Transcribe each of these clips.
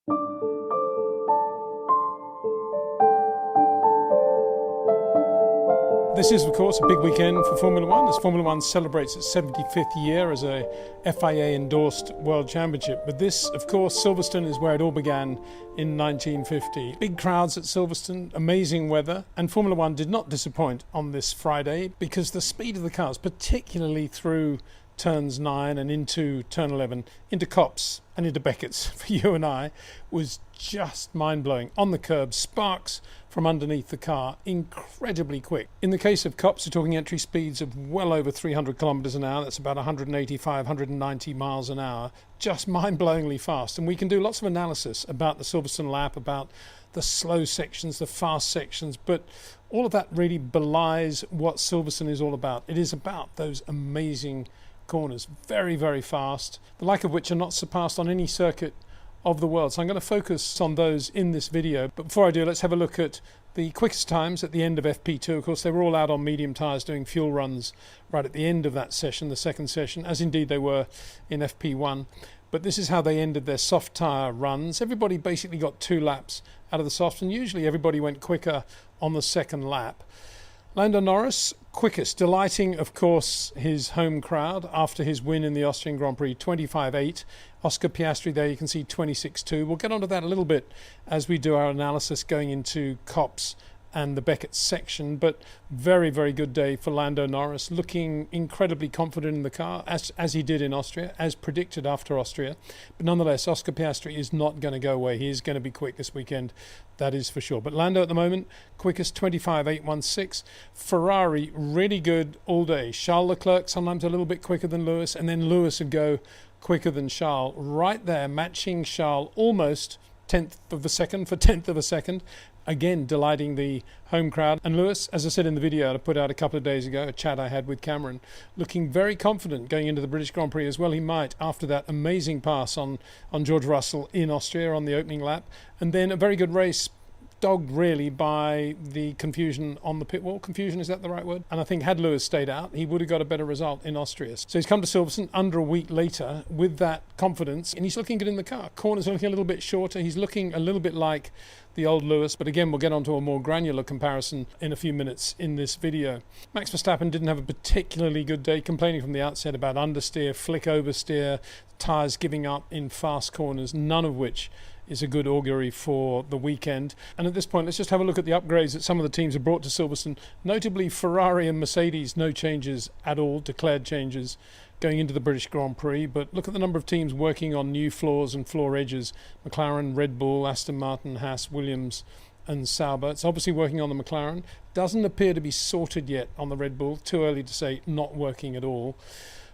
This is, of course, a big weekend for Formula One as Formula One celebrates its 75th year as a FIA-endorsed World Championship. But this, of course, Silverstone is where it all began in 1950. Big crowds at Silverstone, amazing weather, and Formula One did not disappoint on this Friday because the speed of the cars, particularly through turns 9 and into turn 11, into Copse and into Beckett's for you and I, was just mind-blowing. On the curb, sparks from underneath the car, incredibly quick. In the case of Copse, we're talking entry speeds of well over 300 kilometers an hour. That's about 185, 190 miles an hour. Just mind-blowingly fast. And we can do lots of analysis about the Silverstone lap, about the slow sections, the fast sections, but all of that really belies what Silverstone is all about. It is about those amazing corners, very, very fast, the like of which are not surpassed on any circuit of the world. So I'm going to focus on those in this video. But before I do, let's have a look at the quickest times at the end of FP2. Of course, they were all out on medium tyres doing fuel runs right at the end of that session, the second session, as indeed they were in FP1. But this is how they ended their soft tyre runs. Everybody basically got 2 laps out of the soft, and usually everybody went quicker on the second lap. Lando Norris, quickest, delighting, of course, his home crowd after his win in the Austrian Grand Prix, 25.8. Oscar Piastri there, you can see 26.2. We'll get onto that a little bit as we do our analysis going into Copse and the Beckett section, but very, very good day for Lando Norris, looking incredibly confident in the car, as he did in Austria, as predicted after Austria. But nonetheless, Oscar Piastri is not going to go away. He is going to be quick this weekend, that is for sure. But Lando at the moment, quickest, 25.816. Ferrari, really good all day. Charles Leclerc, sometimes a little bit quicker than Lewis, and then Lewis would go quicker than Charles. Right there, matching Charles almost 10th of a second for 10th of a second. Again, delighting the home crowd. And Lewis, as I said in the video I put out a couple of days ago, a chat I had with Cameron, looking very confident going into the British Grand Prix as well. He might after that amazing pass on George Russell in Austria on the opening lap. And then a very good race, dogged really by the confusion on the pit wall. Confusion, is that the right word? And I think had Lewis stayed out, he would have got a better result in Austria. So he's come to Silverstone under a week later with that confidence, and he's looking good in the car. Corners are looking a little bit shorter. He's looking a little bit like the old Lewis, but again, we'll get onto a more granular comparison in a few minutes in this video. Max Verstappen didn't have a particularly good day, complaining from the outset about understeer, flick oversteer, tyres giving up in fast corners, none of which is a good augury for the weekend. And at this point, let's just have a look at the upgrades that some of the teams have brought to Silverstone. Notably, Ferrari and Mercedes, no changes at all, declared changes going into the British Grand Prix. But look at the number of teams working on new floors and floor edges. McLaren, Red Bull, Aston Martin, Haas, Williams and Sauber. It's obviously working on the McLaren. Doesn't appear to be sorted yet on the Red Bull. Too early to say not working at all,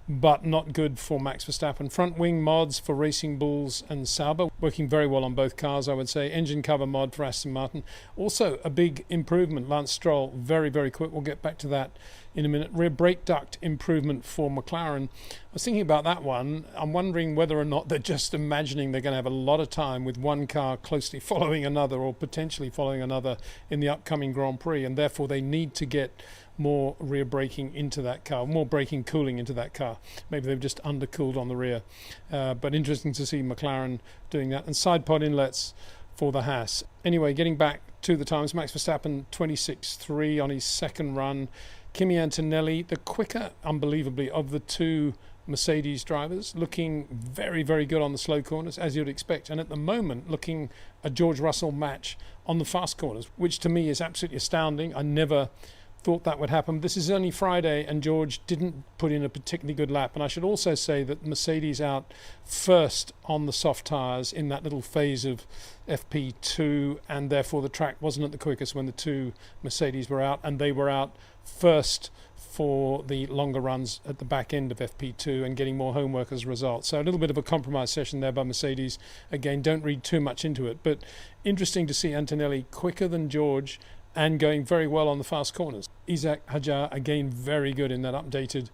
but not good for Max Verstappen. Front wing mods for Racing Bulls and Sauber, working very well on both cars, I would say. Engine cover mod for Aston Martin. Also a big improvement, Lance Stroll, very, very quick. We'll get back to that in a minute. Rear brake duct improvement for McLaren. I was thinking about that one. I'm wondering whether or not they're just imagining they're going to have a lot of time with one car closely following another or potentially following another in the upcoming Grand Prix, and therefore they need to get more rear braking into that car, more braking cooling into that car. Maybe they've just undercooled on the rear. But interesting to see McLaren doing that. And side pod inlets for the Haas. Anyway, getting back to the times, Max Verstappen 26.3 on his second run. Kimi Antonelli, the quicker, unbelievably, of the two Mercedes drivers, looking very, very good on the slow corners, as you'd expect. And at the moment, looking a George Russell match on the fast corners, which to me is absolutely astounding. I never thought that would happen. This is only Friday and George didn't put in a particularly good lap. And I should also say that Mercedes out first on the soft tyres in that little phase of FP2, and therefore the track wasn't at the quickest when the two Mercedes were out, and they were out first for the longer runs at the back end of FP2 and getting more homework as a result. So a little bit of a compromise session there by Mercedes. Again, don't read too much into it, but interesting to see Antonelli quicker than George and going very well on the fast corners. Isaac Hadjar, again, very good in that updated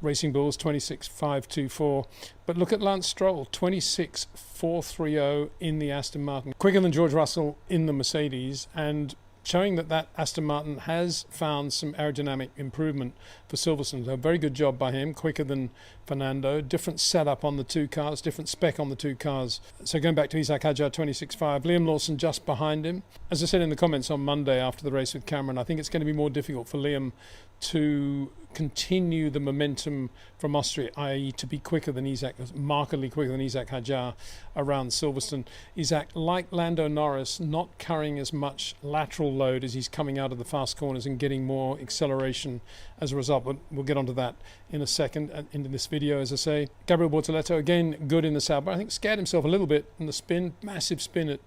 Racing Bulls, 26.524. But look at Lance Stroll, 26.430 in the Aston Martin. Quicker than George Russell in the Mercedes, and showing that Aston Martin has found some aerodynamic improvement for Silverstone. So a very good job by him, quicker than Fernando. Different setup on the two cars, different spec on the two cars. So going back to Isaac Hadjar 26.5, Liam Lawson just behind him. As I said in the comments on Monday after the race with Cameron, I think it's going to be more difficult for Liam to continue the momentum from Austria, i.e. to be quicker than Isaac, markedly quicker than Isaac Hadjar around Silverstone. Isaac, like Lando Norris, not carrying as much lateral load as he's coming out of the fast corners and getting more acceleration as a result. But we'll get onto that in a second in this video, as I say. Gabriel Bortoleto, again, good in the Sauber. I think scared himself a little bit in the spin, massive spin at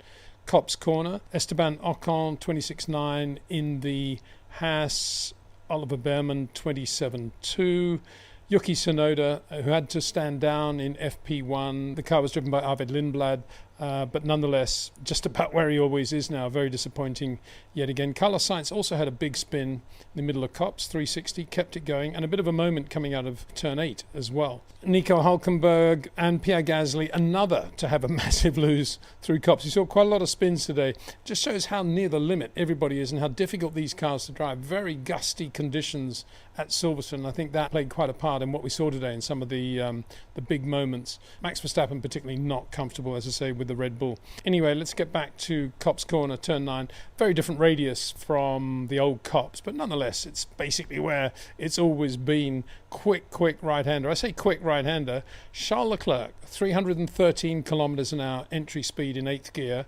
Copse Corner. Esteban Ocon, 26.9 in the Haas. Oliver Behrman 27.2, Yuki Tsunoda, who had to stand down in FP1. The car was driven by Arvid Lindblad, but nonetheless, just about where he always is now. Very disappointing yet again. Carlos Sainz also had a big spin in the middle of Copse, 360, kept it going, and a bit of a moment coming out of turn 8 as well. Nico Hulkenberg and Pierre Gasly, another to have a massive lose through Copse. You saw quite a lot of spins today. Just shows how near the limit everybody is and how difficult these cars to drive. Very gusty conditions at Silverstone. I think that played quite a part in what we saw today in some of the big moments. Max Verstappen particularly not comfortable, as I say, with the Red Bull. Anyway, let's get back to Copse Corner, turn 9. Very different radius from the old Copse, but nonetheless, it's basically where it's always been. Quick right-hander. I say quick right-hander. Charles Leclerc, 313 kilometers an hour entry speed in 8th gear,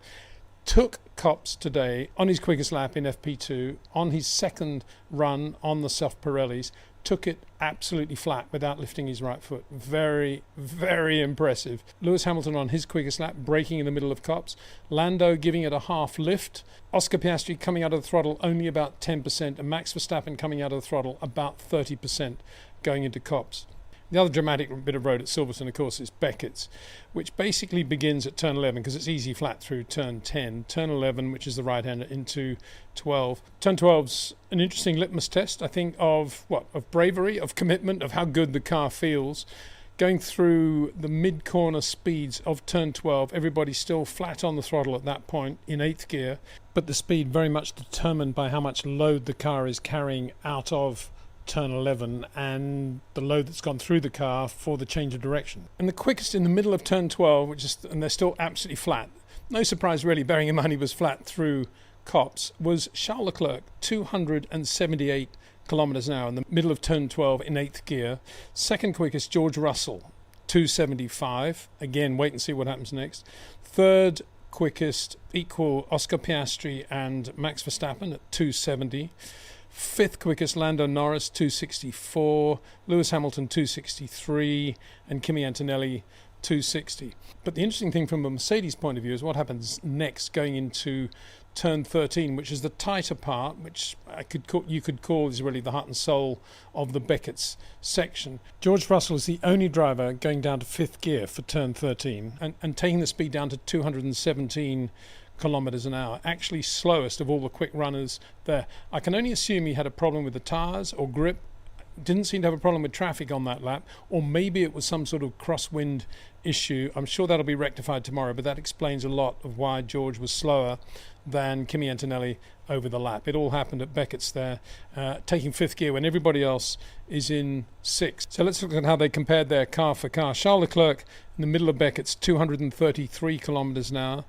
took Copse today on his quickest lap in FP2, on his second run on the soft Pirellis, took it absolutely flat without lifting his right foot. Very, very impressive. Lewis Hamilton on his quickest lap, braking in the middle of Copse. Lando giving it a half lift. Oscar Piastri coming out of the throttle only about 10%, and Max Verstappen coming out of the throttle about 30% going into Copse. The other dramatic bit of road at Silverstone, of course, is Beckett's, which basically begins at turn 11 because it's easy flat through turn 10. Turn 11, which is the right-hander, into 12. Turn 12's an interesting litmus test, I think, of bravery, of commitment, of how good the car feels. Going through the mid-corner speeds of turn 12, everybody's still flat on the throttle at that point in 8th gear, but the speed very much determined by how much load the car is carrying out of turn 11 and the load that's gone through the car for the change of direction. And the quickest in the middle of turn 12, and they're still absolutely flat. No surprise really, bearing in mind he was flat through Copse, was Charles Leclerc, 278 kilometers an hour in the middle of turn 12 in 8th gear. Second quickest, George Russell, 275. Again, wait and see what happens next. Third quickest, equal Oscar Piastri and Max Verstappen at 270. Fifth quickest, Lando Norris, 264, Lewis Hamilton, 263, and Kimi Antonelli, 260. But the interesting thing from a Mercedes point of view is what happens next going into turn 13, which is the tighter part, which you could call is really the heart and soul of the Beckett's section. George Russell is the only driver going down to 5th gear for turn 13 and taking the speed down to 217 kilometers an hour, actually slowest of all the quick runners there. I can only assume he had a problem with the tires or grip. Didn't seem to have a problem with traffic on that lap, or maybe it was some sort of crosswind issue. I'm sure that'll be rectified tomorrow, but that explains a lot of why George was slower than Kimi Antonelli over the lap. It all happened at Beckett's there, taking 5th gear when everybody else is in 6th. So let's look at how they compared their car for car. Charles Leclerc in the middle of Beckett's, 233 kilometers an hour.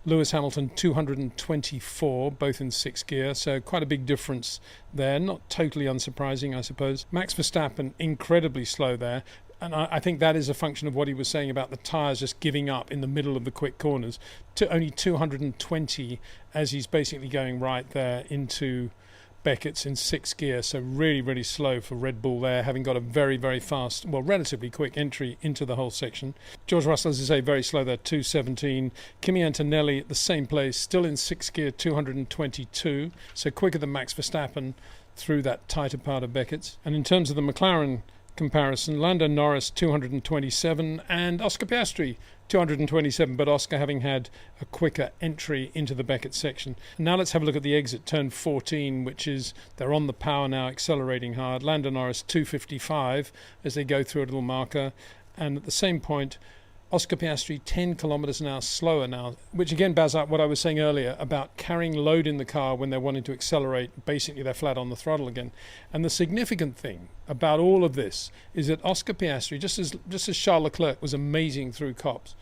Lewis Hamilton 224, both in 6th gear, so quite a big difference there. Not totally unsurprising, I suppose. Max Verstappen incredibly slow there, and I think that is a function of what he was saying about the tyres just giving up in the middle of the quick corners to only 220 as he's basically going right there into Beckett's in 6th gear, so really, really slow for Red Bull there, having got a very, very fast, well, relatively quick entry into the whole section. George Russell, as I say, very slow there, 217. Kimi Antonelli at the same place, still in 6th gear, 222, so quicker than Max Verstappen through that tighter part of Beckett's. And in terms of the McLaren comparison, Lando Norris 227 and Oscar Piastri 227, but Oscar having had a quicker entry into the Beckett section. And now let's have a look at the exit, turn 14, which is they're on the power now, accelerating hard. Lando Norris 255 as they go through a little marker, and at the same point Oscar Piastri 10 kilometers an hour slower now, which again bears out what I was saying earlier about carrying load in the car when they're wanting to accelerate. Basically, they're flat on the throttle again. And the significant thing about all of this is that Oscar Piastri, just as Charles Leclerc was amazing through Copse,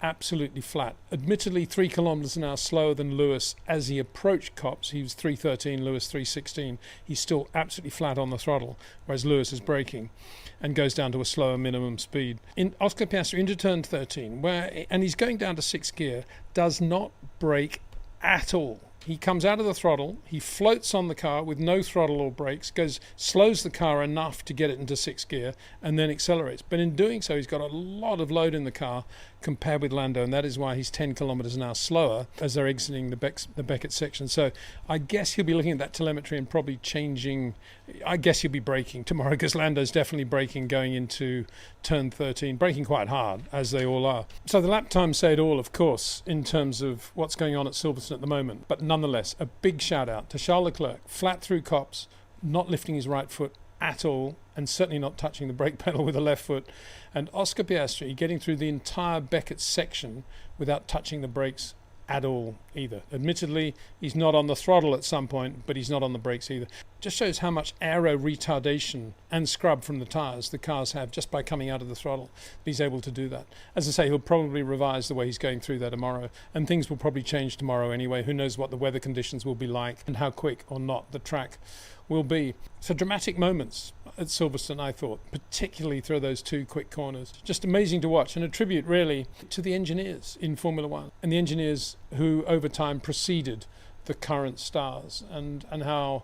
absolutely flat. Admittedly, 3 kilometers an hour slower than Lewis as he approached Copse. He was 3:13, Lewis 3:16. He's still absolutely flat on the throttle, whereas Lewis is braking and goes down to a slower minimum speed. In Oscar Piastri into turn 13, and he's going down to 6th gear, does not brake at all. He comes out of the throttle, he floats on the car with no throttle or brakes, slows the car enough to get it into 6th gear, and then accelerates. But in doing so, he's got a lot of load in the car compared with Lando, and that is why he's 10 kilometers an hour slower as they're exiting the Beckett section. So I guess he'll be looking at that telemetry and probably changing. I guess he'll be braking tomorrow, because Lando's definitely braking going into turn 13, braking quite hard, as they all are. So the lap times say it all, of course, in terms of what's going on at Silverstone at the moment. But nonetheless, a big shout out to Charles Leclerc, flat through Copse, not lifting his right foot at all, and certainly not touching the brake pedal with the left foot, and Oscar Piastri getting through the entire Beckett section without touching the brakes at all either. Admittedly, he's not on the throttle at some point, but he's not on the brakes either. Just shows how much aero retardation and scrub from the tyres the cars have just by coming out of the throttle. He's able to do that. As I say, he'll probably revise the way he's going through there tomorrow, and things will probably change tomorrow anyway. Who knows what the weather conditions will be like and how quick or not the track will be. So dramatic moments at Silverstone, I thought, particularly through those 2 quick corners. Just amazing to watch, and a tribute really to the engineers in Formula One, and the engineers who over time preceded the current stars, and how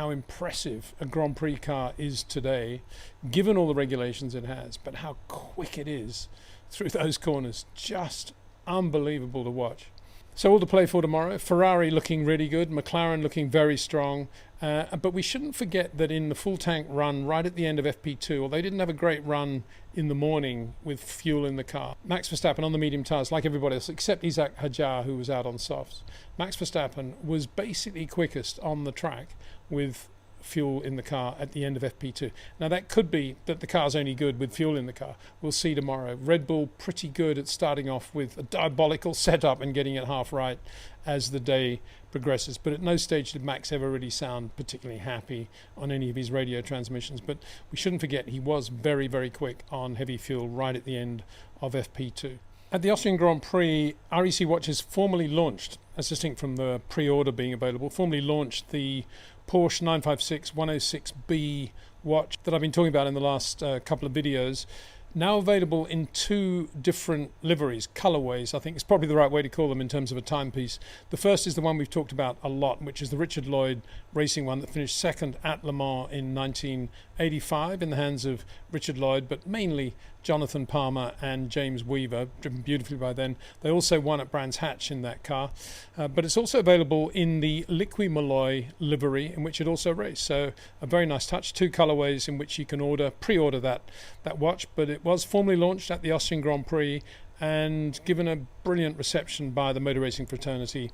impressive a Grand Prix car is today, given all the regulations it has, but how quick it is through those corners. Just unbelievable to watch. So all to play for tomorrow. Ferrari looking really good, McLaren looking very strong, but we shouldn't forget that in the full tank run right at the end of FP2, although they didn't have a great run in the morning with fuel in the car, Max Verstappen on the medium tyres, like everybody else except Isaac Hadjar, who was out on softs, Max Verstappen was basically quickest on the track with fuel in the car at the end of FP2. Now that could be that the car's only good with fuel in the car. We'll see tomorrow. Red Bull pretty good at starting off with a diabolical setup and getting it half right as the day progresses, but at no stage did Max ever really sound particularly happy on any of his radio transmissions. But we shouldn't forget he was very, very quick on heavy fuel right at the end of FP2. At the Austrian Grand Prix, REC Watches formally launched, as distinct from the pre-order being available, formally launched the Porsche 956 106B watch that I've been talking about in the last couple of videos. Now available in 2 different liveries, colorways, I think is probably the right way to call them in terms of a timepiece. The first is the one we've talked about a lot, which is the Richard Lloyd racing one that finished second at Le Mans in 1985 in the hands of Richard Lloyd, but mainly Jonathan Palmer and James Weaver, driven beautifully by then. They also won at Brands Hatch in that car, but it's also available in the Liqui Moly livery in which it also raced. So a very nice touch, 2 colorways in which you can pre-order that watch, but it was formally launched at the Austrian Grand Prix and given a brilliant reception by the motor racing fraternity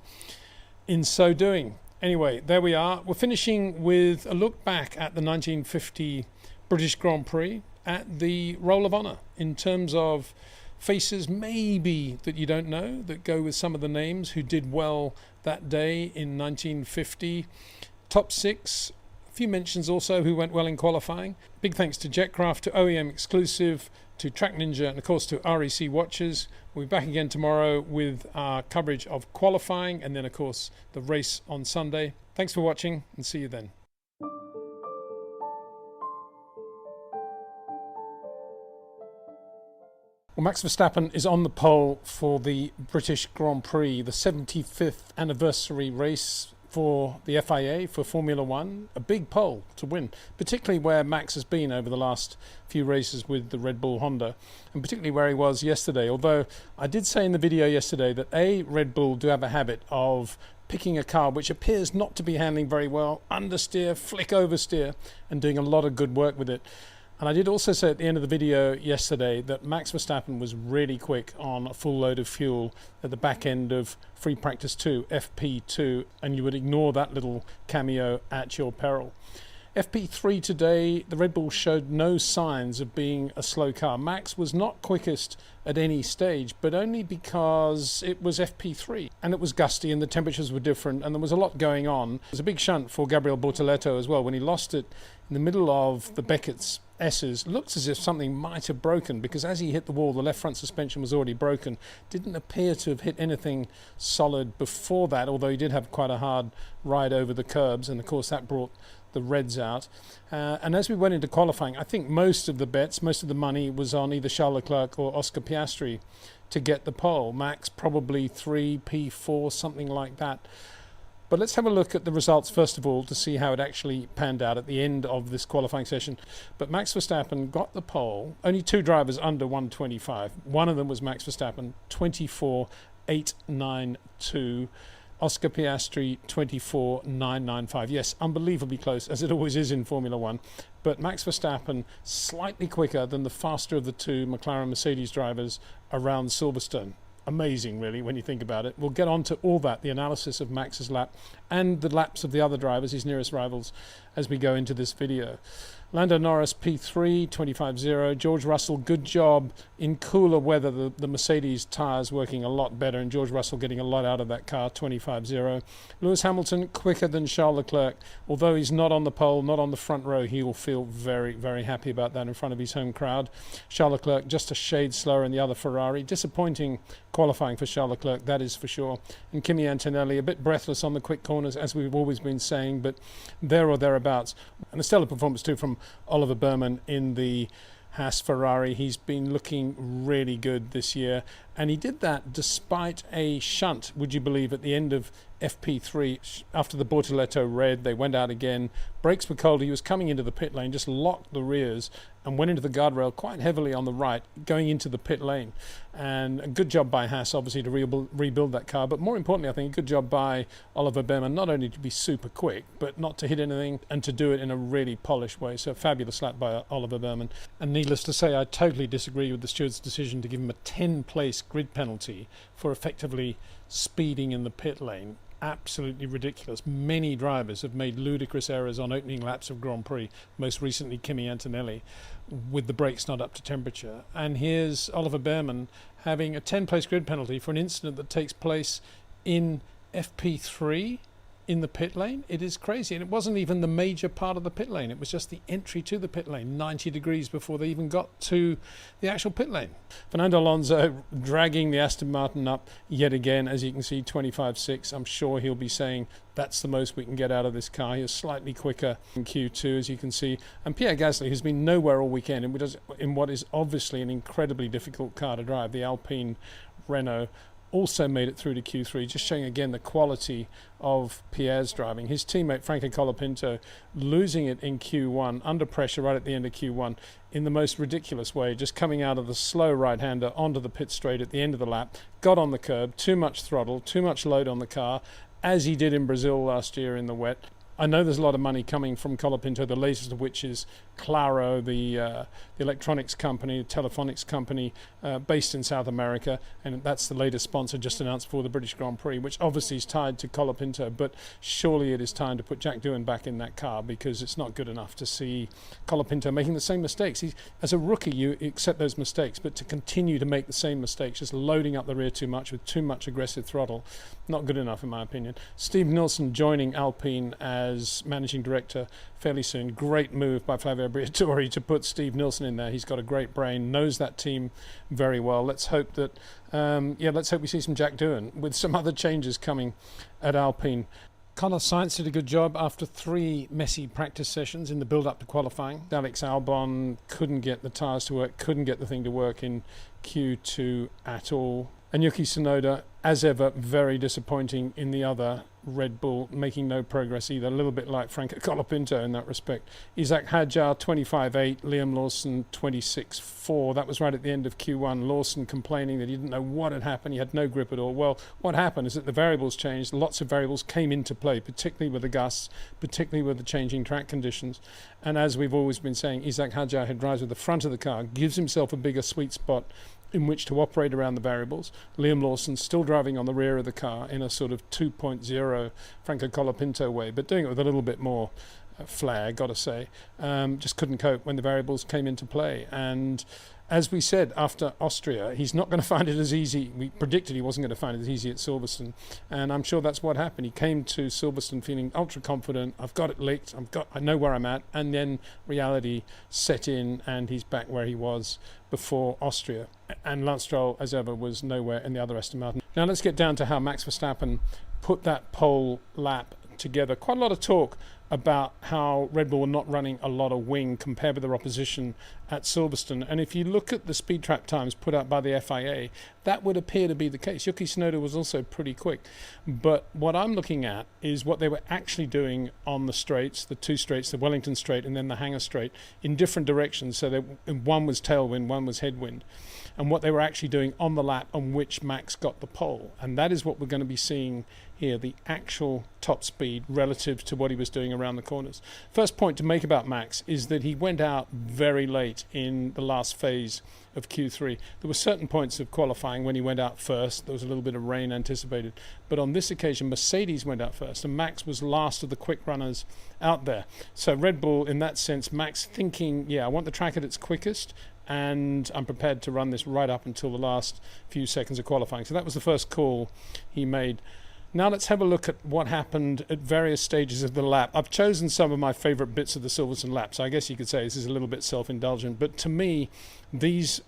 in so doing. Anyway, there we are. We're finishing with a look back at the 1950 British Grand Prix at the Roll of Honour in terms of faces maybe that you don't know that go with some of the names who did well that day in 1950. Top 6, a few mentions also who went well in qualifying. Big thanks to Jetcraft, to OEM Exclusive, to TrackNinja, and of course to REC Watches. We'll be back again tomorrow with our coverage of qualifying and then of course the race on Sunday. Thanks for watching and see you then. Well, Max Verstappen is on the pole for the British Grand Prix, the 75th anniversary race for the FIA, for Formula One. A big pole to win, particularly where Max has been over the last few races with the Red Bull Honda, and particularly where he was yesterday. Although I did say in the video yesterday that Red Bull do have a habit of picking a car which appears not to be handling very well, understeer, flick oversteer, and doing a lot of good work with it. And I did also say at the end of the video yesterday that Max Verstappen was really quick on a full load of fuel at the back end of Free Practice 2, FP2, and you would ignore that little cameo at your peril. FP3 today, the Red Bull showed no signs of being a slow car. Max was not quickest at any stage, but only because it was FP3 and it was gusty and the temperatures were different and there was a lot going on. It was a big shunt for Gabriel Bortoleto as well when he lost it in the middle of the Beckett's S's. Looks as if something might have broken, because as he hit the wall, the left front suspension was already broken. Didn't appear to have hit anything solid before that, although he did have quite a hard ride over the curbs, and of course that brought the reds out. And as we went into qualifying, I think most of the bets, most of the money was on either Charles Leclerc or Oscar Piastri to get the pole. Max probably 3, P4, something like that. But let's have a look at the results first of all to see how it actually panned out at the end of this qualifying session. But Max Verstappen got the pole. Only 2 drivers under 125. One of them was Max Verstappen, 24.892. Oscar Piastri, 24.995. Yes, unbelievably close, as it always is in Formula One. But Max Verstappen slightly quicker than the faster of the 2 McLaren-Mercedes drivers around Silverstone. Amazing, really, when you think about it. We'll get on to all that, the analysis of Max's lap and the laps of the other drivers, his nearest rivals, as we go into this video. Lando Norris, P3, 25.0. George Russell, good job in cooler weather. The Mercedes tyres working a lot better, and George Russell getting a lot out of that car, 25.0. Lewis Hamilton, quicker than Charles Leclerc. Although he's not on the pole, not on the front row, he will feel very, very happy about that in front of his home crowd. Charles Leclerc, just a shade slower in the other Ferrari. Disappointing qualifying for Charles Leclerc, that is for sure. And Kimi Antonelli, a bit breathless on the quick corners, as we've always been saying, but there or thereabouts. And a stellar performance too from Oliver Behrmann in the Haas Ferrari. He's been looking really good this year, and he did that despite a shunt, would you believe, at the end of FP3. After the Bortoleto red, they went out again. Brakes were cold. He was coming into the pit lane, just locked the rears and went into the guardrail quite heavily on the right, going into the pit lane. And a good job by Haas, obviously, to rebuild that car. But more importantly, I think a good job by Oliver Behrmann, not only to be super quick, but not to hit anything and to do it in a really polished way. So a fabulous lap by Oliver Behrmann. And needless to say, I totally disagree with the steward's decision to give him a 10-place grid penalty for effectively speeding in the pit lane. Absolutely ridiculous. Many drivers have made ludicrous errors on opening laps of Grand Prix, most recently Kimi Antonelli, with the brakes not up to temperature. And here's Oliver Behrmann having a 10-place grid penalty for an incident that takes place in FP3 in the pit lane. It is crazy. And it wasn't even the major part of the pit lane. It was just the entry to the pit lane, 90 degrees before they even got to the actual pit lane. Fernando Alonso dragging the Aston Martin up yet again, as you can see, 25.6. I'm sure he'll be saying that's the most we can get out of this car. He is slightly quicker in Q2, as you can see. And Pierre Gasly, who's been nowhere all weekend in what is obviously an incredibly difficult car to drive, the Alpine Renault, also made it through to Q3, just showing again the quality of Pierre's driving. His teammate Franco Colapinto losing it in Q1, under pressure right at the end of Q1, in the most ridiculous way, just coming out of the slow right-hander onto the pit straight at the end of the lap, got on the curb, too much throttle, too much load on the car, as he did in Brazil last year in the wet. I know there's a lot of money coming from Colapinto, the latest of which is Claro, the electronics company, the telephonics company based in South America, and that's the latest sponsor just announced for the British Grand Prix, which obviously is tied to Colapinto, but surely it is time to put Jack Doohan back in that car, because it's not good enough to see Colapinto making the same mistakes. As a rookie, you accept those mistakes, but to continue to make the same mistakes, just loading up the rear too much with too much aggressive throttle, not good enough in my opinion. Steve Nielsen joining Alpine as managing director fairly soon. Great move by Flavio Briatore to put Steve Nielsen in there. He's got a great brain, knows that team very well. Let's hope that, let's hope we see some Jack Doohan with some other changes coming at Alpine. Carlos Sainz did a good job after 3 messy practice sessions in the build-up to qualifying. Alex Albon couldn't get the tyres to work, couldn't get the thing to work in Q2 at all. And Yuki Tsunoda, as ever, very disappointing in the other Red Bull, making no progress either. A little bit like Franco Colapinto in that respect. Isaac Hadjar, 25.8. Liam Lawson, 26.4. That was right at the end of Q1. Lawson complaining that he didn't know what had happened. He had no grip at all. Well, what happened is that the variables changed. Lots of variables came into play, particularly with the gusts, particularly with the changing track conditions. And as we've always been saying, Isaac Hadjar, who drives with the front of the car, gives himself a bigger sweet spot in which to operate around the variables. Liam Lawson still driving on the rear of the car in a sort of 2.0 Franco Colapinto way, but doing it with a little bit more flair, gotta say. Just couldn't cope when the variables came into play. And as we said, after Austria, he's not going to find it as easy. We predicted he wasn't going to find it as easy at Silverstone, and I'm sure that's what happened. He came to Silverstone feeling ultra confident. I've got it licked. I know where I'm at. And then reality set in, and he's back where he was before Austria. And Lance Stroll, as ever, was nowhere in the other Aston Martin. Now let's get down to how Max Verstappen put that pole lap together. Quite a lot of talk about how Red Bull were not running a lot of wing compared with their opposition at Silverstone. And if you look at the speed trap times put out by the FIA, that would appear to be the case. Yuki Tsunoda was also pretty quick. But what I'm looking at is what they were actually doing on the straights, the two straights, the Wellington straight and then the Hangar straight, in different directions. So one was tailwind, one was headwind. And what they were actually doing on the lap on which Max got the pole. And that is what we're going to be seeing here, the actual top speed relative to what he was doing around the corners. First point to make about Max is that he went out very late in the last phase of Q3. There were certain points of qualifying when he went out first. There was a little bit of rain anticipated. But on this occasion, Mercedes went out first, and Max was last of the quick runners out there. So Red Bull, in that sense, Max thinking, yeah, I want the track at its quickest, and I'm prepared to run this right up until the last few seconds of qualifying. So that was the first call he made. Now let's have a look at what happened at various stages of the lap. I've chosen some of my favourite bits of the Silverstone lap, so I guess you could say this is a little bit self-indulgent, but to me, these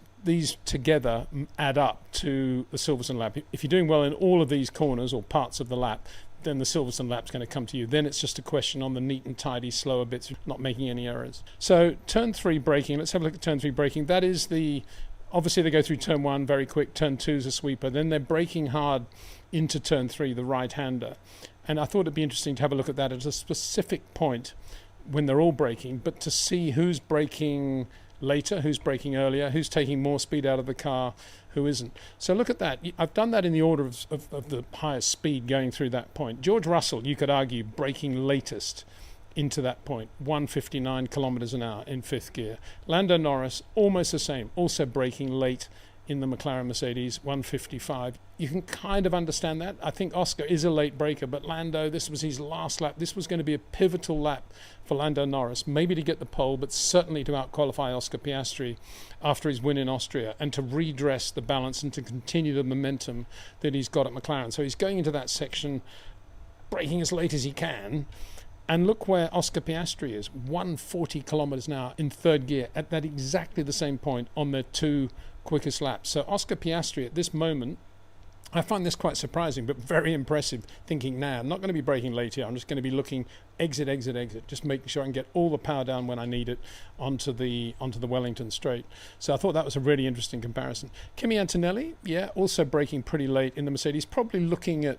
together add up to the Silverstone lap. If you're doing well in all of these corners or parts of the lap, then the Silverstone lap's going to come to you. Then it's just a question on the neat and tidy, slower bits, not making any errors. So turn 3 braking, let's have a look at turn 3 braking. That is obviously they go through turn 1 very quick, turn 2 is a sweeper, then they're braking hard into turn 3, the right-hander. And I thought it'd be interesting to have a look at that at a specific point when they're all braking, but to see who's braking later, who's braking earlier, who's taking more speed out of the car, who isn't. So look at that. I've done that in the order of the highest speed going through that point. George Russell, you could argue, braking latest into that point, 159 kilometers an hour in 5th gear. Lando Norris, almost the same, also braking late in the McLaren-Mercedes, 155. You can kind of understand that. I think Oscar is a late breaker, but Lando, this was his last lap. This was going to be a pivotal lap for Lando Norris, maybe to get the pole, but certainly to out-qualify Oscar Piastri after his win in Austria and to redress the balance and to continue the momentum that he's got at McLaren. So he's going into that section, braking as late as he can. And look where Oscar Piastri is, 140 kilometers an hour in 3rd gear at that exactly the same point on their 2 quickest laps. So Oscar Piastri at this moment, I find this quite surprising, but very impressive, thinking now, I'm not going to be braking late here. I'm just going to be looking exit, just making sure I can get all the power down when I need it onto the Wellington straight. So I thought that was a really interesting comparison. Kimi Antonelli, yeah, also braking pretty late in the Mercedes, probably looking at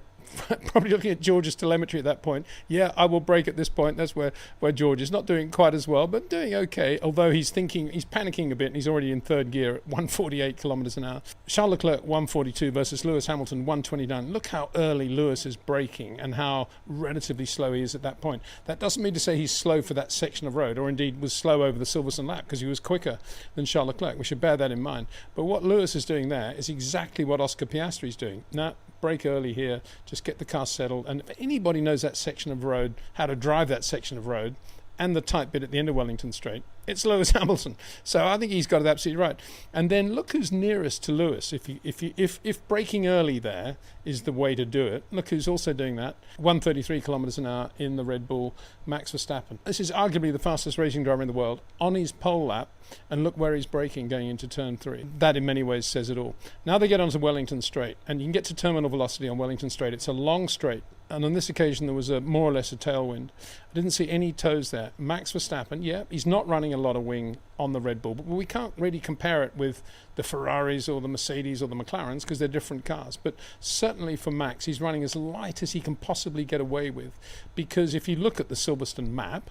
George's telemetry at that point. Yeah, I will brake at this point. That's where George is not doing quite as well, but doing okay. Although he's panicking a bit, and he's already in 3rd gear at 148 kilometers an hour. Charles Leclerc 142 versus Lewis Hamilton 129. Look how early Lewis is braking and how relatively slow he is at that point. That doesn't mean to say he's slow for that section of road, or indeed was slow over the Silverstone lap, because he was quicker than Charles Leclerc. We should bear that in mind. But what Lewis is doing there is exactly what Oscar Piastri is doing. Now, brake early here, just get the car settled, and if anybody knows that section of road, how to drive that section of road and the tight bit at the end of Wellington Straight, it's Lewis Hamilton. So I think he's got it absolutely right. And then look who's nearest to Lewis. If braking early there is the way to do it, look who's also doing that. 133 kilometers an hour in the Red Bull, Max Verstappen. This is arguably the fastest racing driver in the world on his pole lap, and look where he's braking going into turn 3. That in many ways says it all. Now they get onto Wellington Straight, and you can get to terminal velocity on Wellington Straight. It's a long straight, and on this occasion there was more or less a tailwind. I didn't see any toes there. Max Verstappen, yeah, he's not running a lot of wing on the Red Bull, but we can't really compare it with the Ferraris or the Mercedes or the McLarens because they're different cars. But certainly for Max, he's running as light as he can possibly get away with, because if you look at the Silverstone map,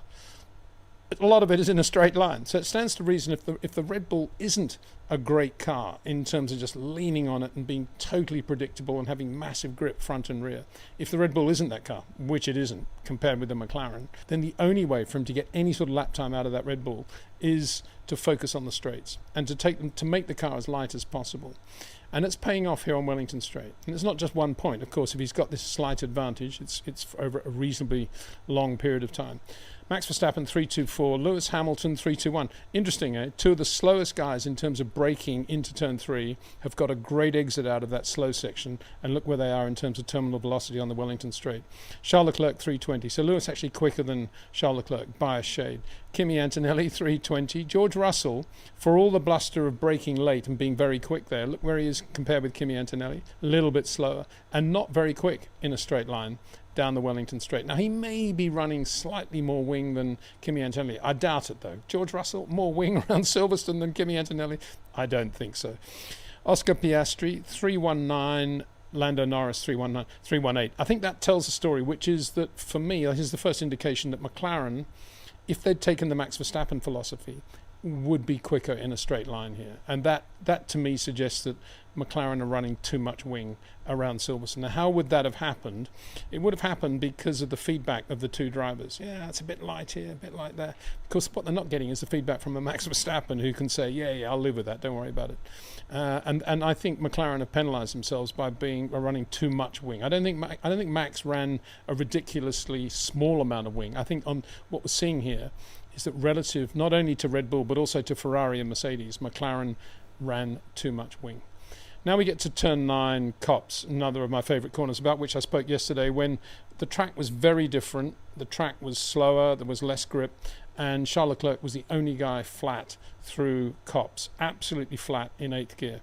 a lot of it is in a straight line. So it stands to reason if the Red Bull isn't a great car in terms of just leaning on it and being totally predictable and having massive grip front and rear, if the Red Bull isn't that car, which it isn't compared with the McLaren, then the only way for him to get any sort of lap time out of that Red Bull is to focus on the straights and to make the car as light as possible. And it's paying off here on Wellington Straight. And it's not just one point. Of course, if he's got this slight advantage, it's over a reasonably long period of time. Max Verstappen 3.24, Lewis Hamilton 3.21. Interesting, eh? Two of the slowest guys in terms of braking into turn 3 have got a great exit out of that slow section, and look where they are in terms of terminal velocity on the Wellington Straight. Charles Leclerc 3.20, so Lewis actually quicker than Charles Leclerc by a shade. Kimi Antonelli 3.20. George Russell, for all the bluster of braking late and being very quick there, look where he is compared with Kimi Antonelli, a little bit slower and not very quick in a straight line down the Wellington Straight. Now, he may be running slightly more wing than Kimi Antonelli. I doubt it, though. George Russell, more wing around Silverstone than Kimi Antonelli? I don't think so. Oscar Piastri, 3.19. Lando Norris, 3.18. I think that tells a story, which is that, for me, this is the first indication that McLaren, if they'd taken the Max Verstappen philosophy, would be quicker in a straight line here. And that to me suggests that McLaren are running too much wing around Silverstone. Now, how would that have happened? It would have happened because of the feedback of the two drivers. Yeah, it's a bit light here, a bit light there. Of course, what they're not getting is the feedback from a Max Verstappen who can say, yeah, I'll live with that, don't worry about it. And I think McLaren have penalised themselves by running too much wing. I don't think Max ran a ridiculously small amount of wing. I think on what we're seeing here is that relative not only to Red Bull but also to Ferrari and Mercedes, McLaren ran too much wing. Now we get to turn 9, Copse, another of my favourite corners, about which I spoke yesterday, when the track was very different. The track was slower, there was less grip, and Charles Leclerc was the only guy flat through Copse, absolutely flat in 8th gear.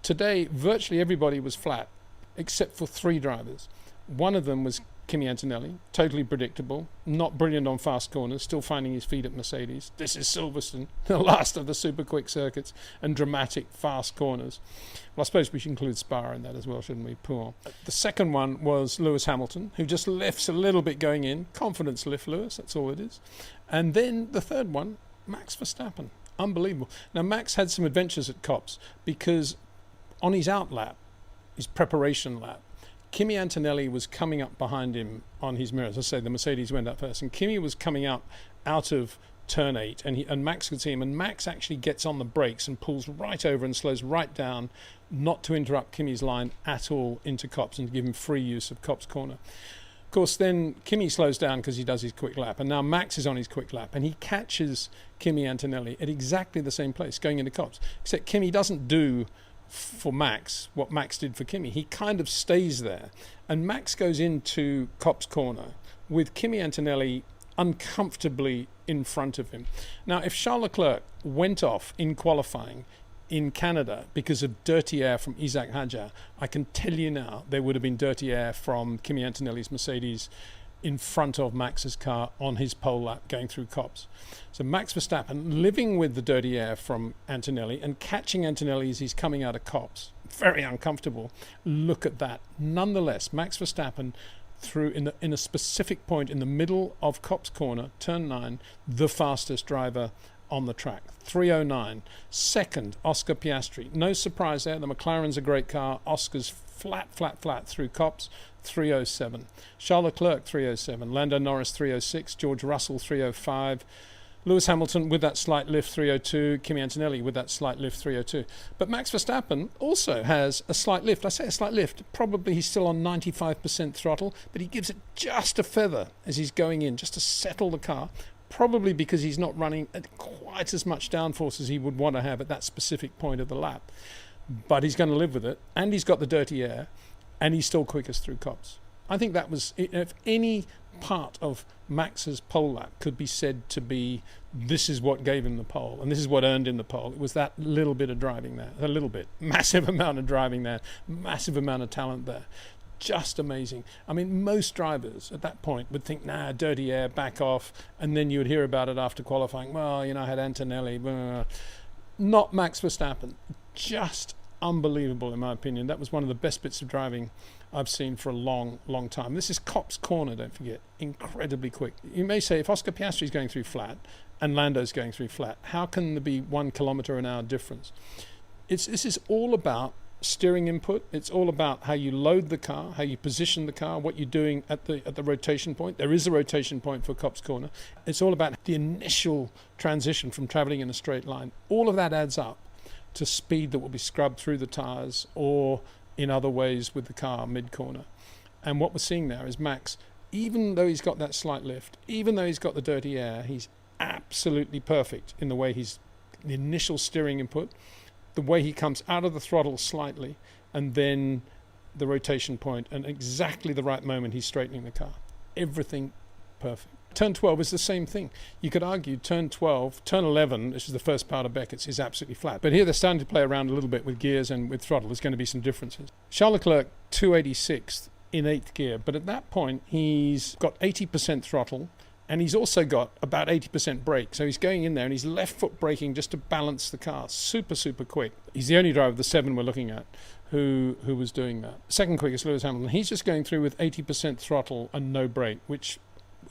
Today, virtually everybody was flat, except for 3 drivers. One of them was Kimi Antonelli, totally predictable, not brilliant on fast corners, still finding his feet at Mercedes. This is Silverstone, the last of the super quick circuits and dramatic fast corners. Well, I suppose we should include Spa in that as well, shouldn't we? Poor. The second one was Lewis Hamilton, who just lifts a little bit going in. Confidence lift, Lewis, that's all it is. And then the third one, Max Verstappen. Unbelievable. Now, Max had some adventures at Copse because on his out lap, his preparation lap, Kimi Antonelli was coming up behind him on his mirrors. As I say, the Mercedes went up first, and Kimi was coming out of turn 8, and Max could see him, and Max actually gets on the brakes and pulls right over and slows right down, not to interrupt Kimi's line at all into Copse and to give him free use of Copse corner. Of course, then Kimi slows down because he does his quick lap, and now Max is on his quick lap, and he catches Kimi Antonelli at exactly the same place going into Copse, except Kimi doesn't do for Max what Max did for Kimi. He kind of stays there, and Max goes into Copse corner with Kimi Antonelli uncomfortably in front of him. Now, if Charles Leclerc went off in qualifying in Canada because of dirty air from Isaac Hadjar, I can tell you now there would have been dirty air from Kimi Antonelli's Mercedes in front of Max's car on his pole lap going through Copse. So Max Verstappen living with the dirty air from Antonelli and catching Antonelli as he's coming out of Copse. Very uncomfortable. Look at that. Nonetheless, Max Verstappen through in a specific point in the middle of Copse corner, turn 9, the fastest driver on the track. 3.09. Second, Oscar Piastri. No surprise there. The McLaren's a great car. Oscar's flat through Copse. 3.07. Charles Leclerc 3.07. Lando Norris 3.06. George Russell 3.05. Lewis Hamilton with that slight lift 3.02. Kimi Antonelli with that slight lift 3.02. But Max Verstappen also has a slight lift. I say a slight lift. Probably he's still on 95% throttle, but he gives it just a feather as he's going in, just to settle the car. Probably because he's not running at quite as much downforce as he would want to have at that specific point of the lap. But he's going to live with it, and he's got the dirty air, and he's still quickest through Copse. I think that was, if any part of Max's pole lap could be said to be, this is what gave him the pole, and this is what earned him the pole, it was that little bit of driving there. A little bit. Massive amount of driving there. Massive amount of talent there. Just amazing. I mean, most drivers at that point would think, nah, dirty air, back off, and then you would hear about it after qualifying. Well, you know, I had Antonelli. Blah, blah, blah. Not Max Verstappen. Just unbelievable, in my opinion. That was one of the best bits of driving I've seen for a long time. This is Copse corner, don't forget. Incredibly quick. You may say, if Oscar Piastri is going through flat and Lando's going through flat, how can there be 1 kilometre an hour difference? This is all about steering input. It's all about how you load the car, how you position the car, what you're doing at the rotation point. There is a rotation point for Copse corner. It's all about the initial transition from travelling in a straight line. All of that adds up to speed that will be scrubbed through the tyres or in other ways with the car mid-corner. And what we're seeing there is Max even though he's got that slight lift, even though he's got the dirty air, he's absolutely perfect in the way the initial steering input, the way he comes out of the throttle slightly, and then the rotation point, and exactly the right moment he's straightening the car. Everything perfect. Turn 12 is the same thing. You could argue turn 12, turn 11, this is the first part of Beckett's, is absolutely flat. But here they're starting to play around a little bit with gears and with throttle. There's going to be some differences. Charles Leclerc, 286th in 8th gear. But at that point, he's got 80% throttle, and he's also got about 80% brake. So he's going in there and he's left foot braking just to balance the car. Super, super quick. He's the only driver of the 7 we're looking at who was doing that. Second quickest, Lewis Hamilton. He's just going through with 80% throttle and no brake, which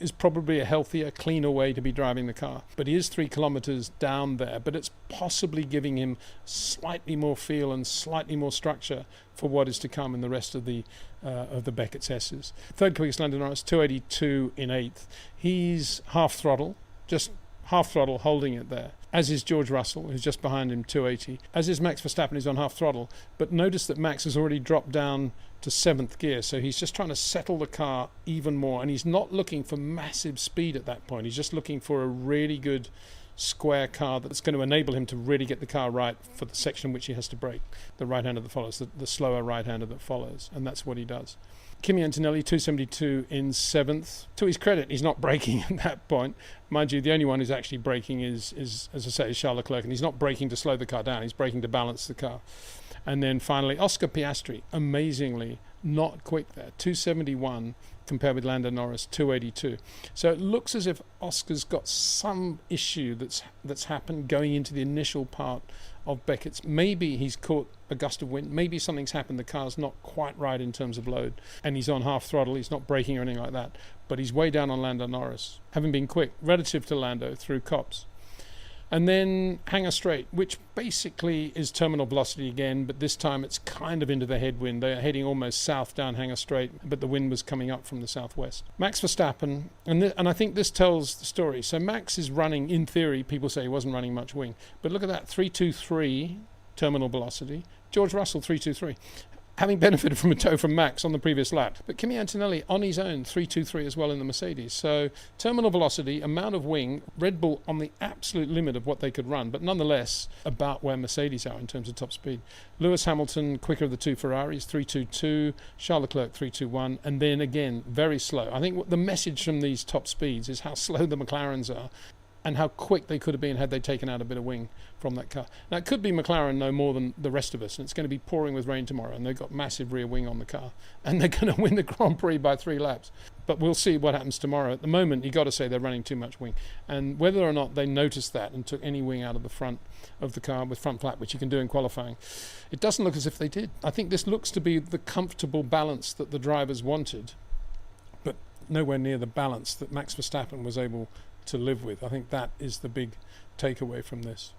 is probably a healthier, cleaner way to be driving the car. But he is 3 kilometers down there, but it's possibly giving him slightly more feel and slightly more structure for what is to come in the rest of the Beckett's S's. Third quickest, Lando Norris, 282 in 8th. He's half throttle, just half throttle, holding it there. As is George Russell, who's just behind him, 280. As is Max Verstappen, who's on half throttle. But notice that Max has already dropped down to 7th gear, so he's just trying to settle the car even more. And he's not looking for massive speed at that point. He's just looking for a really good square car that's going to enable him to really get the car right for the section in which he has to brake. The right-hander that follows, the slower right-hander that follows. And that's what he does. Kimi Antonelli, 272 in 7th. To his credit, he's not braking at that point. Mind you, the only one who's actually braking is as I say, is Charles Leclerc, and he's not braking to slow the car down. He's braking to balance the car. And then finally, Oscar Piastri, amazingly not quick there, 271 compared with Lando Norris, 282. So it looks as if Oscar's got some issue that's happened going into the initial part of Beckett's. Maybe he's caught a gust of wind. Maybe something's happened. The car's not quite right in terms of load. And he's on half throttle. He's not braking or anything like that. But he's way down on Lando Norris, having been quick relative to Lando through Copse. And then Hangar Straight, which basically is terminal velocity again, but this time it's kind of into the headwind. They're heading almost south down Hangar Straight, but the wind was coming up from the southwest. Max Verstappen, and I think this tells the story. So Max is running, in theory, people say he wasn't running much wing, but look at that, 323 terminal velocity. George Russell, 323. Having benefited from a tow from Max on the previous lap. But Kimi Antonelli on his own, 323 as well in the Mercedes. So terminal velocity, amount of wing, Red Bull on the absolute limit of what they could run, but nonetheless about where Mercedes are in terms of top speed. Lewis Hamilton, quicker of the 2 Ferraris, 322, Charles Leclerc, 321, and then again, very slow. I think what the message from these top speeds is how slow the McLarens are, and how quick they could have been had they taken out a bit of wing from that car. Now, it could be McLaren no more than the rest of us, and it's going to be pouring with rain tomorrow, and they've got massive rear wing on the car, and they're going to win the Grand Prix by 3 laps. But we'll see what happens tomorrow. At the moment, you've got to say they're running too much wing. And whether or not they noticed that and took any wing out of the front of the car with front flap, which you can do in qualifying, it doesn't look as if they did. I think this looks to be the comfortable balance that the drivers wanted, but nowhere near the balance that Max Verstappen was able to live with. I think that is the big takeaway from this.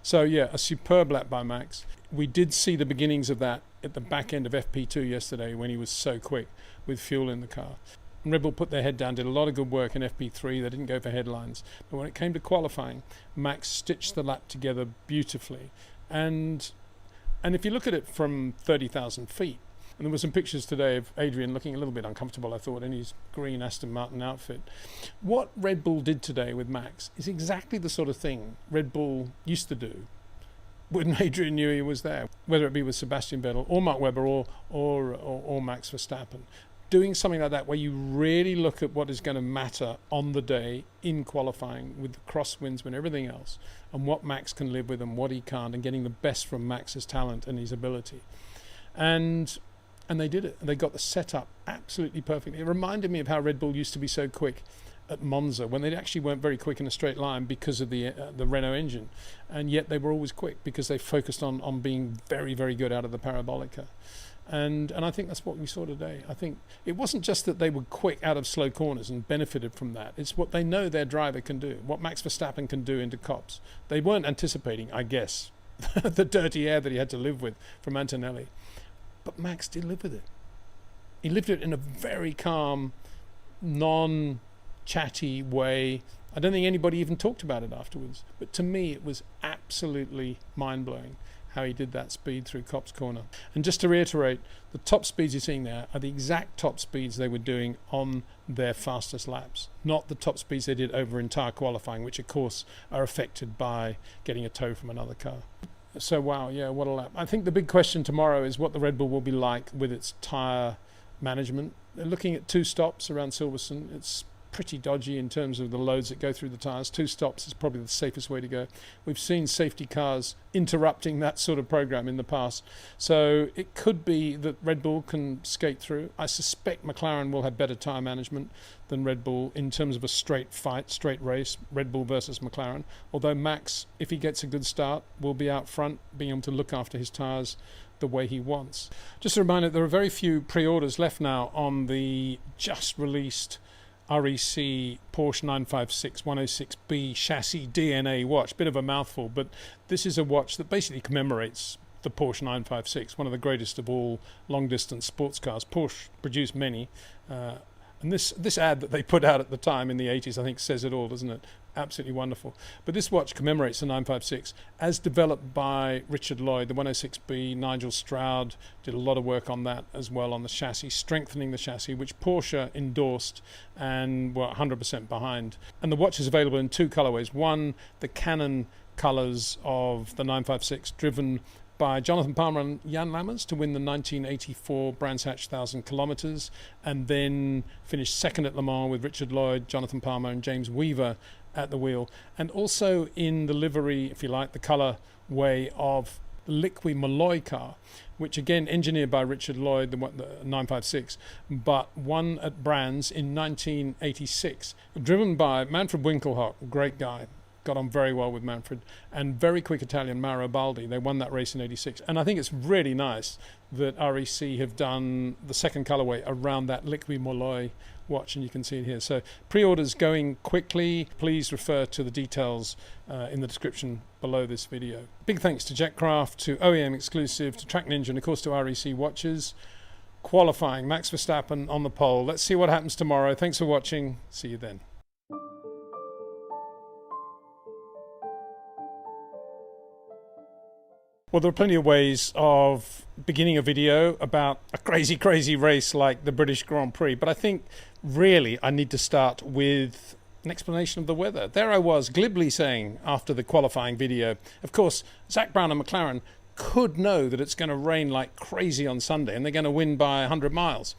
So yeah, a superb lap by Max. We did see the beginnings of that at the back end of FP2 yesterday when he was so quick with fuel in the car. And Red Bull put their head down, did a lot of good work in FP3. They didn't go for headlines. But when it came to qualifying, Max stitched the lap together beautifully. And if you look at it from 30,000 feet, and there were some pictures today of Adrian looking a little bit uncomfortable, I thought, in his green Aston Martin outfit. What Red Bull did today with Max is exactly the sort of thing Red Bull used to do when Adrian knew he was there, whether it be with Sebastian Vettel or Mark Webber or Max Verstappen. Doing something like that where you really look at what is going to matter on the day in qualifying with the crosswinds and everything else, and what Max can live with and what he can't, and getting the best from Max's talent and his ability. And they did it. They got the setup absolutely perfectly. It reminded me of how Red Bull used to be so quick at Monza when they actually weren't very quick in a straight line because of the Renault engine. And yet they were always quick because they focused on being very, very good out of the parabolica. And I think that's what we saw today. I think it wasn't just that they were quick out of slow corners and benefited from that. It's what they know their driver can do, what Max Verstappen can do into Copse. They weren't anticipating, I guess, the dirty air that he had to live with from Antonelli. But Max did live with it. He lived it in a very calm, non-chatty way. I don't think anybody even talked about it afterwards. But to me, it was absolutely mind-blowing how he did that speed through Copse Corner. And just to reiterate, the top speeds you're seeing there are the exact top speeds they were doing on their fastest laps, not the top speeds they did over entire qualifying, which of course are affected by getting a tow from another car. So wow, yeah, what a lap. I think the big question tomorrow is what the Red Bull will be like with its tyre management. They're looking at 2 stops around Silverstone. It's pretty dodgy in terms of the loads that go through the tyres. 2 stops is probably the safest way to go. We've seen safety cars interrupting that sort of program in the past. So it could be that Red Bull can skate through. I suspect McLaren will have better tyre management than Red Bull in terms of a straight fight, straight race, Red Bull versus McLaren. Although Max, if he gets a good start, will be out front, being able to look after his tyres the way he wants. Just a reminder, there are very few pre-orders left now on the just released REC Porsche 956 106B chassis DNA watch. Bit of a mouthful, but this is a watch that basically commemorates the Porsche 956, one of the greatest of all long-distance sports cars. Porsche produced many, and this ad that they put out at the time in the 80s, I think, says it all, doesn't it? Absolutely wonderful. But this watch commemorates the 956 as developed by Richard Lloyd, the 106B. Nigel Stroud did a lot of work on that as well, on the chassis, strengthening the chassis, which Porsche endorsed and were 100% behind. And the watch is available in 2 colorways. One, the Canon colors of the 956, driven by Jonathan Palmer and Jan Lammers to win the 1984 Brands Hatch 1,000 kilometers, and then finished second at Le Mans with Richard Lloyd, Jonathan Palmer and James Weaver at the wheel. And also in the livery, if you like, the color way of Liqui Malloy car, which again engineered by Richard Lloyd, the 956, but won at Brands in 1986, driven by Manfred Winkelhock, great guy, got on very well with Manfred, and very quick Italian Mauro Baldi. They won that race in 86. And I think it's really nice that REC have done the second colorway around that Liqui Malloy watch, and you can see it here. So pre-orders going quickly. Please refer to the details in the description below this video. Big thanks to Jetcraft, to OEM Exclusive, to TrackNinja, and of course to REC watches. Qualifying, Max Verstappen on the pole. Let's see what happens tomorrow. Thanks for watching. See you then. Well, there are plenty of ways of beginning a video about a crazy, crazy race like the British Grand Prix, but I think really I need to start with an explanation of the weather. There I was glibly saying after the qualifying video, of course, Zak Brown and McLaren could know that it's going to rain like crazy on Sunday and they're going to win by 100 miles.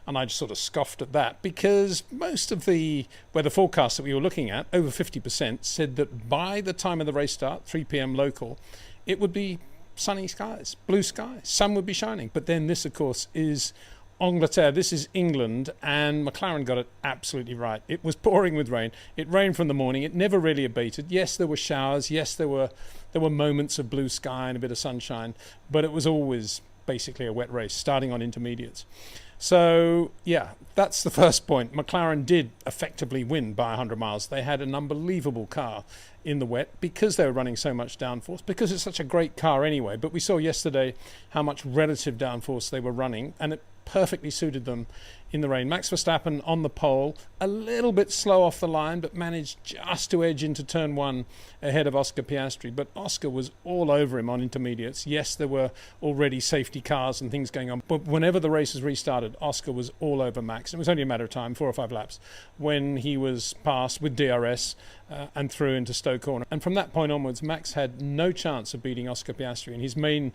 And I just sort of scoffed at that because most of the weather forecasts that we were looking at, over 50%, said that by the time of the race start, 3 p.m. local, it would be sunny skies, blue skies, sun would be shining. But then this, of course, is Angleterre, this is England, and McLaren got it absolutely right. It was pouring with rain. It rained from the morning. It never really abated. Yes, there were showers. Yes, there were moments of blue sky and a bit of sunshine, but it was always basically a wet race, starting on intermediates. So, yeah, that's the first point. McLaren did effectively win by 100 miles. They had an unbelievable car in the wet because they were running so much downforce, because it's such a great car anyway. But we saw yesterday how much relative downforce they were running, and it perfectly suited them in the rain. Max Verstappen on the pole, a little bit slow off the line, but managed just to edge into turn 1 ahead of Oscar Piastri. But Oscar was all over him on intermediates. Yes, there were already safety cars and things going on, but whenever the race was restarted, Oscar was all over Max. It was only a matter of time, 4 or 5 laps, when he was passed with DRS and through into Stowe Corner. And from that point onwards, Max had no chance of beating Oscar Piastri, and his main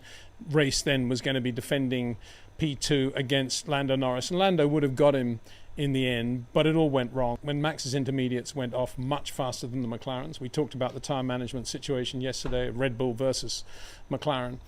race then was going to be defending P2 against Lando Norris, and Lando would have got him in the end, but it all went wrong when Max's intermediates went off much faster than the McLarens. We talked about the time management situation yesterday, Red Bull versus McLaren,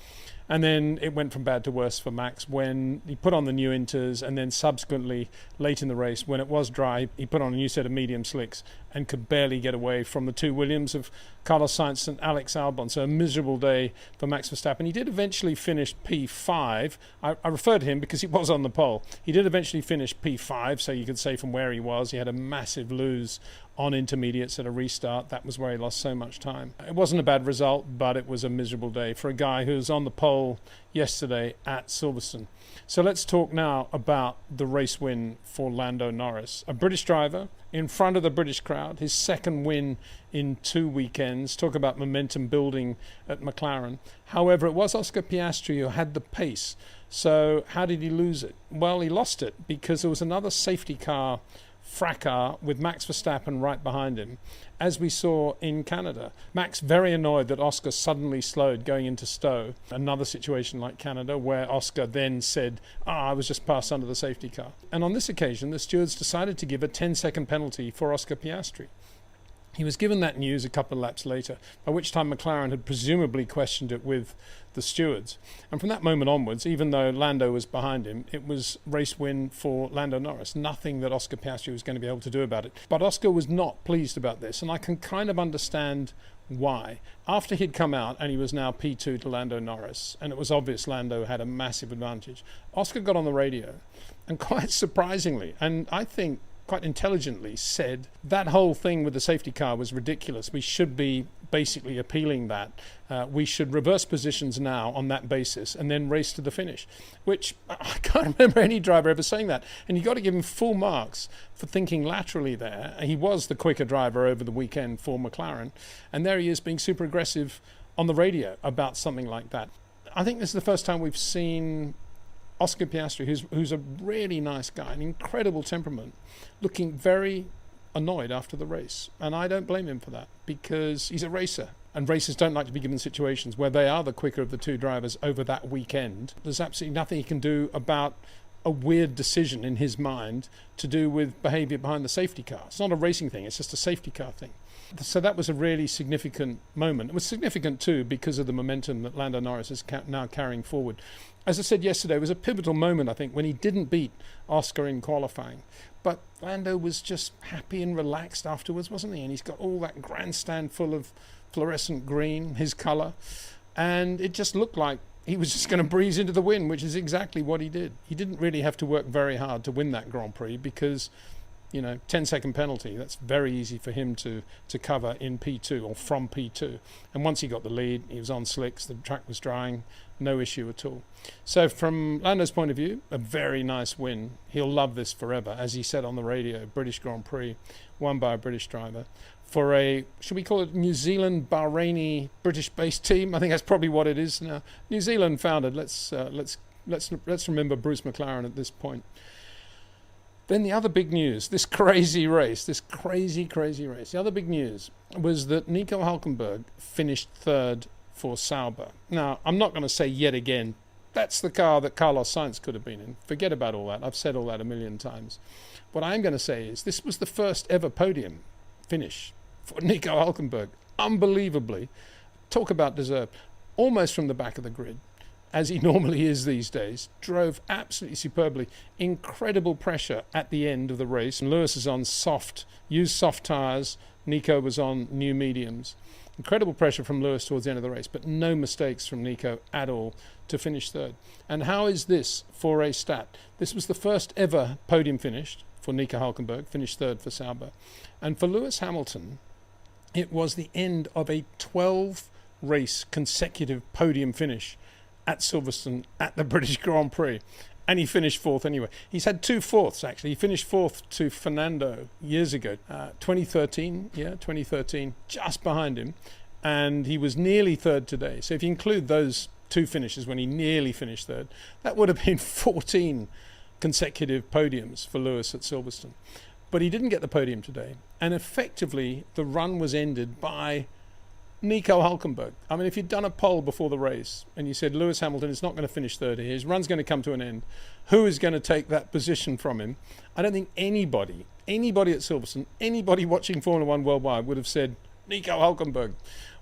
and then it went from bad to worse for Max when he put on the new inters, and then subsequently late in the race when it was dry, he put on a new set of medium slicks and could barely get away from the 2 Williams of Carlos Sainz and Alex Albon. So a miserable day for Max Verstappen. He did eventually finish P5. I refer to him because he was on the pole. He did eventually finish P5, so you could say from where he was, he had a massive lose on intermediates at a restart. That was where he lost so much time. It wasn't a bad result, but it was a miserable day for a guy who was on the pole yesterday at Silverstone. So let's talk now about the race win for Lando Norris. A British driver in front of the British crowd. proud. His second win in 2 weekends. Talk about momentum building at McLaren. However, it was Oscar Piastri who had the pace. So how did he lose it? Well, he lost it because there was another safety car fracas with Max Verstappen right behind him, as we saw in Canada. Max very annoyed that Oscar suddenly slowed going into Stowe. Another situation like Canada where Oscar then said, I was just passed under the safety car. And on this occasion, the stewards decided to give a 10-second penalty for Oscar Piastri. He was given that news a couple of laps later, by which time McLaren had presumably questioned it with the stewards. And from that moment onwards, even though Lando was behind him, it was race win for Lando Norris. Nothing that Oscar Piastri was going to be able to do about it. But Oscar was not pleased about this, and I can kind of understand why. After he'd come out and he was now P2 to Lando Norris, and it was obvious Lando had a massive advantage, Oscar got on the radio and quite surprisingly, and I think quite intelligently, said that whole thing with the safety car was ridiculous. We should be basically appealing that. We should reverse positions now on that basis and then race to the finish, which I can't remember any driver ever saying that. And you've got to give him full marks for thinking laterally there. He was the quicker driver over the weekend for McLaren, and there he is being super aggressive on the radio about something like that. I think this is the first time we've seen Oscar Piastri, who's a really nice guy, an incredible temperament, looking very annoyed after the race. And I don't blame him for that, because he's a racer. And racers don't like to be given situations where they are the quicker of the two drivers over that weekend. There's absolutely nothing he can do about a weird decision in his mind to do with behaviour behind the safety car. It's not a racing thing, it's just a safety car thing. So that was a really significant moment. It was significant too because of the momentum that Lando Norris is now carrying forward. As I said yesterday, it was a pivotal moment, I think, when he didn't beat Oscar in qualifying. But Lando was just happy and relaxed afterwards, wasn't he? And he's got all that grandstand full of fluorescent green, his colour. And it just looked like he was just going to breeze into the win, which is exactly what he did. He didn't really have to work very hard to win that Grand Prix because, 10-second penalty, that's very easy for him to cover in P2 or from P2. And once he got the lead, he was on slicks, the track was drying, no issue at all. So from Lando's point of view, a very nice win. He'll love this forever. As he said on the radio, British Grand Prix, won by a British driver. For a, should we call it New Zealand, Bahraini, British-based team? I think that's probably what it is now. New Zealand founded. Let's remember Bruce McLaren at this point. Then the other big news, this crazy race. The other big news was that Nico Hulkenberg finished third for Sauber. Now, I'm not going to say yet again, that's the car that Carlos Sainz could have been in. Forget about all that. I've said all that a million times. What I'm going to say is this was the first ever podium finish for Nico Hulkenberg. Unbelievably. Talk about deserved. Almost from the back of the grid, as he normally is these days. Drove absolutely superbly. Incredible pressure at the end of the race. And Lewis is on used soft tyres. Nico was on new mediums. Incredible pressure from Lewis towards the end of the race, but no mistakes from Nico at all to finish third. And how is this for a stat? This was the first ever podium finished for Nico Hulkenberg, finished third for Sauber. And for Lewis Hamilton, it was the end of a 12-race consecutive podium finish at Silverstone at the British Grand Prix. And he finished fourth anyway. He's had 2 fourths, actually. He finished fourth to Fernando years ago, 2013, just behind him. And he was nearly third today. So if you include those 2 finishes when he nearly finished third, that would have been 14 consecutive podiums for Lewis at Silverstone. But he didn't get the podium today. And effectively, the run was ended by Nico Hulkenberg. I mean, if you'd done a poll before the race and you said Lewis Hamilton is not going to finish third here, his run's going to come to an end, who is going to take that position from him? I don't think anybody at Silverstone, anybody watching Formula One worldwide would have said Nico Hulkenberg.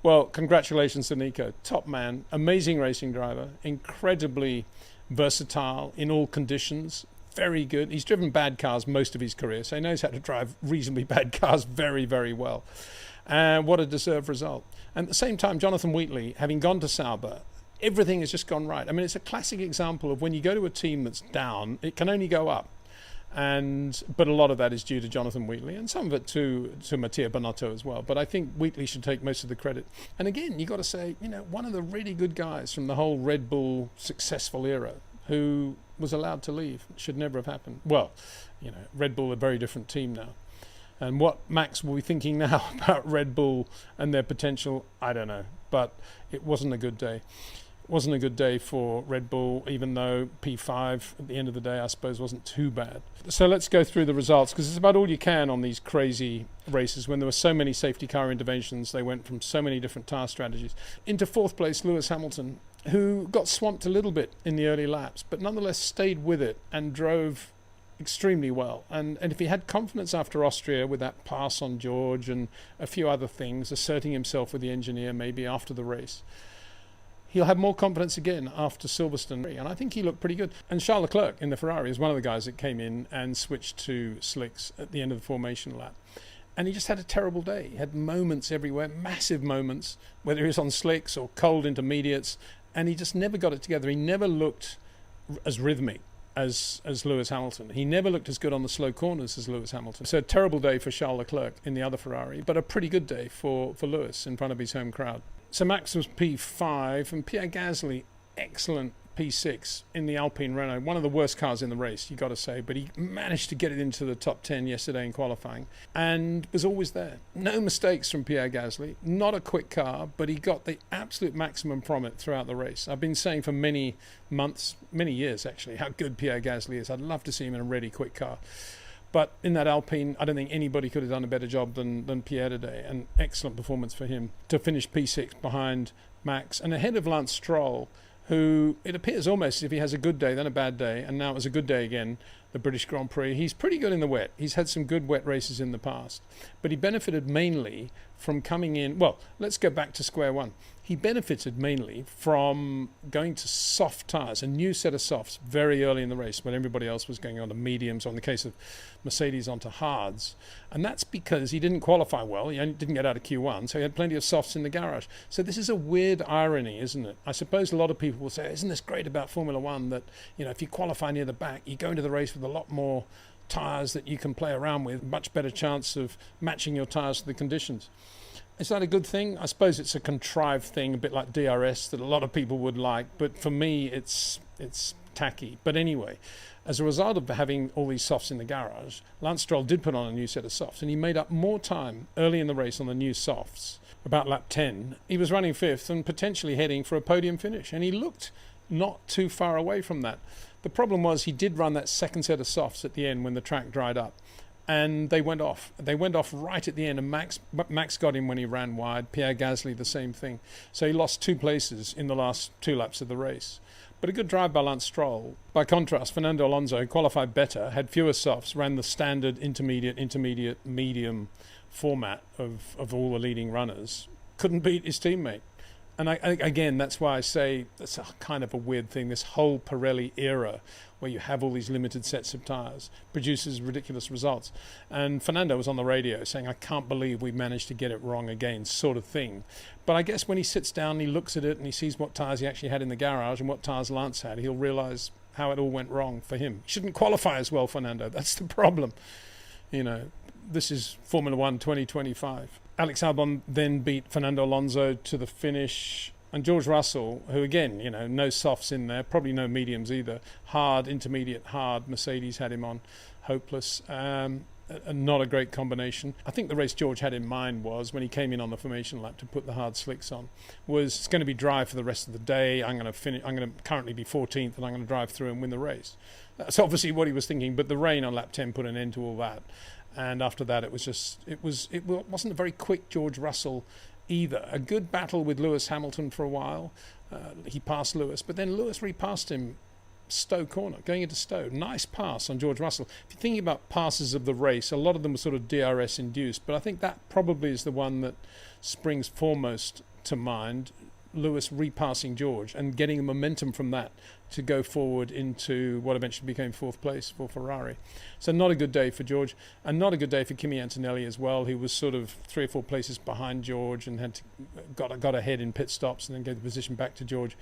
Well, congratulations to Nico. Top man, amazing racing driver, incredibly versatile in all conditions, very good. He's driven bad cars most of his career, so he knows how to drive reasonably bad cars very, very well. And what a deserved result. And at the same time, Jonathan Wheatley, having gone to Sauber, everything has just gone right. I mean, it's a classic example of when you go to a team that's down, it can only go up. But a lot of that is due to Jonathan Wheatley, and some of it to Mattia Binotto as well. But I think Wheatley should take most of the credit. And again, you got to say, one of the really good guys from the whole Red Bull successful era who was allowed to leave. It should never have happened. Well, Red Bull, a very different team now. And what Max will be thinking now about Red Bull and their potential, I don't know. But it wasn't a good day. It wasn't a good day for Red Bull, even though P5 at the end of the day, I suppose, wasn't too bad. So let's go through the results, because it's about all you can on these crazy races. When there were so many safety car interventions, they went from so many different tire strategies. Into fourth place, Lewis Hamilton, who got swamped a little bit in the early laps, but nonetheless stayed with it and drove extremely well. And if he had confidence after Austria with that pass on George and a few other things, asserting himself with the engineer maybe after the race, he'll have more confidence again after Silverstone. And I think he looked pretty good. And Charles Leclerc in the Ferrari is one of the guys that came in and switched to slicks at the end of the formation lap. And he just had a terrible day. He had moments everywhere, massive moments, whether he was on slicks or cold intermediates, and he just never got it together. He never looked as rhythmic as Lewis Hamilton. He never looked as good on the slow corners as Lewis Hamilton. So a terrible day for Charles Leclerc in the other Ferrari, but a pretty good day for Lewis in front of his home crowd. So Max was P5 and Pierre Gasly, excellent P6 in the Alpine Renault. One of the worst cars in the race, you got to say, but he managed to get it into the top 10 yesterday in qualifying and was always there. No mistakes from Pierre Gasly, not a quick car, but he got the absolute maximum from it throughout the race. I've been saying for many months, many years actually, how good Pierre Gasly is. I'd love to see him in a really quick car. But in that Alpine, I don't think anybody could have done a better job than Pierre today. An excellent performance for him to finish P6 behind Max and ahead of Lance Stroll, who it appears almost as if he has a good day, then a bad day, and now it was a good day again, the British Grand Prix. He's pretty good in the wet. He's had some good wet races in the past, but he benefited mainly from coming in. Well, let's go back to square one. He benefited mainly from going to soft tyres, a new set of softs very early in the race when everybody else was going on to mediums, or in the case of Mercedes onto hards. And that's because he didn't qualify well. He didn't get out of Q1, so he had plenty of softs in the garage. So this is a weird irony, isn't it? I suppose a lot of people will say, isn't this great about Formula One that, you know, if you qualify near the back, you go into the race with a lot more tyres that you can play around with, much better chance of matching your tyres to the conditions. Is that a good thing? I suppose it's a contrived thing, a bit like DRS that a lot of people would like, but for me it's tacky. But anyway, as a result of having all these softs in the garage, Lance Stroll did put on a new set of softs and he made up more time early in the race on the new softs. About lap 10, he was running fifth and potentially heading for a podium finish, and he looked not too far away from that. The problem was he did run that second set of softs at the end when the track dried up. And they went off. They went off right at the end, and Max got him when he ran wide. Pierre Gasly, the same thing. So he lost 2 places in the last 2 laps of the race. But a good drive by Lance Stroll. By contrast, Fernando Alonso, who qualified better, had fewer softs, ran the standard intermediate, medium format of all the leading runners. Couldn't beat his teammate. And again, that's why I say that's a kind of a weird thing. This whole Pirelli era where you have all these limited sets of tyres produces ridiculous results. And Fernando was on the radio saying, I can't believe we managed to get it wrong again, sort of thing. But I guess when he sits down and he looks at it and he sees what tyres he actually had in the garage and what tyres Lance had, he'll realise how it all went wrong for him. He shouldn't qualify as well, Fernando. That's the problem. You know, this is Formula One 2025. Alex Albon then beat Fernando Alonso to the finish, and George Russell, who again, you know, no softs in there, probably no mediums either, hard, intermediate, hard, Mercedes had him on, hopeless, and not a great combination. I think the race George had in mind was, when he came in on the formation lap to put the hard slicks on, was it's going to be dry for the rest of the day, I'm going to currently be 14th and I'm going to drive through and win the race. That's obviously what he was thinking, but the rain on lap 10 put an end to all that. And after that, it wasn't a very quick George Russell either. A good battle with Lewis Hamilton for a while. He passed Lewis, but then Lewis repassed him Stowe corner, going into Stowe. Nice pass on George Russell. If you're thinking about passes of the race, a lot of them were sort of DRS induced, but I think that probably is the one that springs foremost to mind. Lewis repassing George and getting a momentum from that to go forward into what eventually became 4th place for Ferrari. So not a good day for George, and not a good day for Kimi Antonelli as well. He was sort of 3 or 4 places behind George and got ahead in pit stops and then gave the position back to George.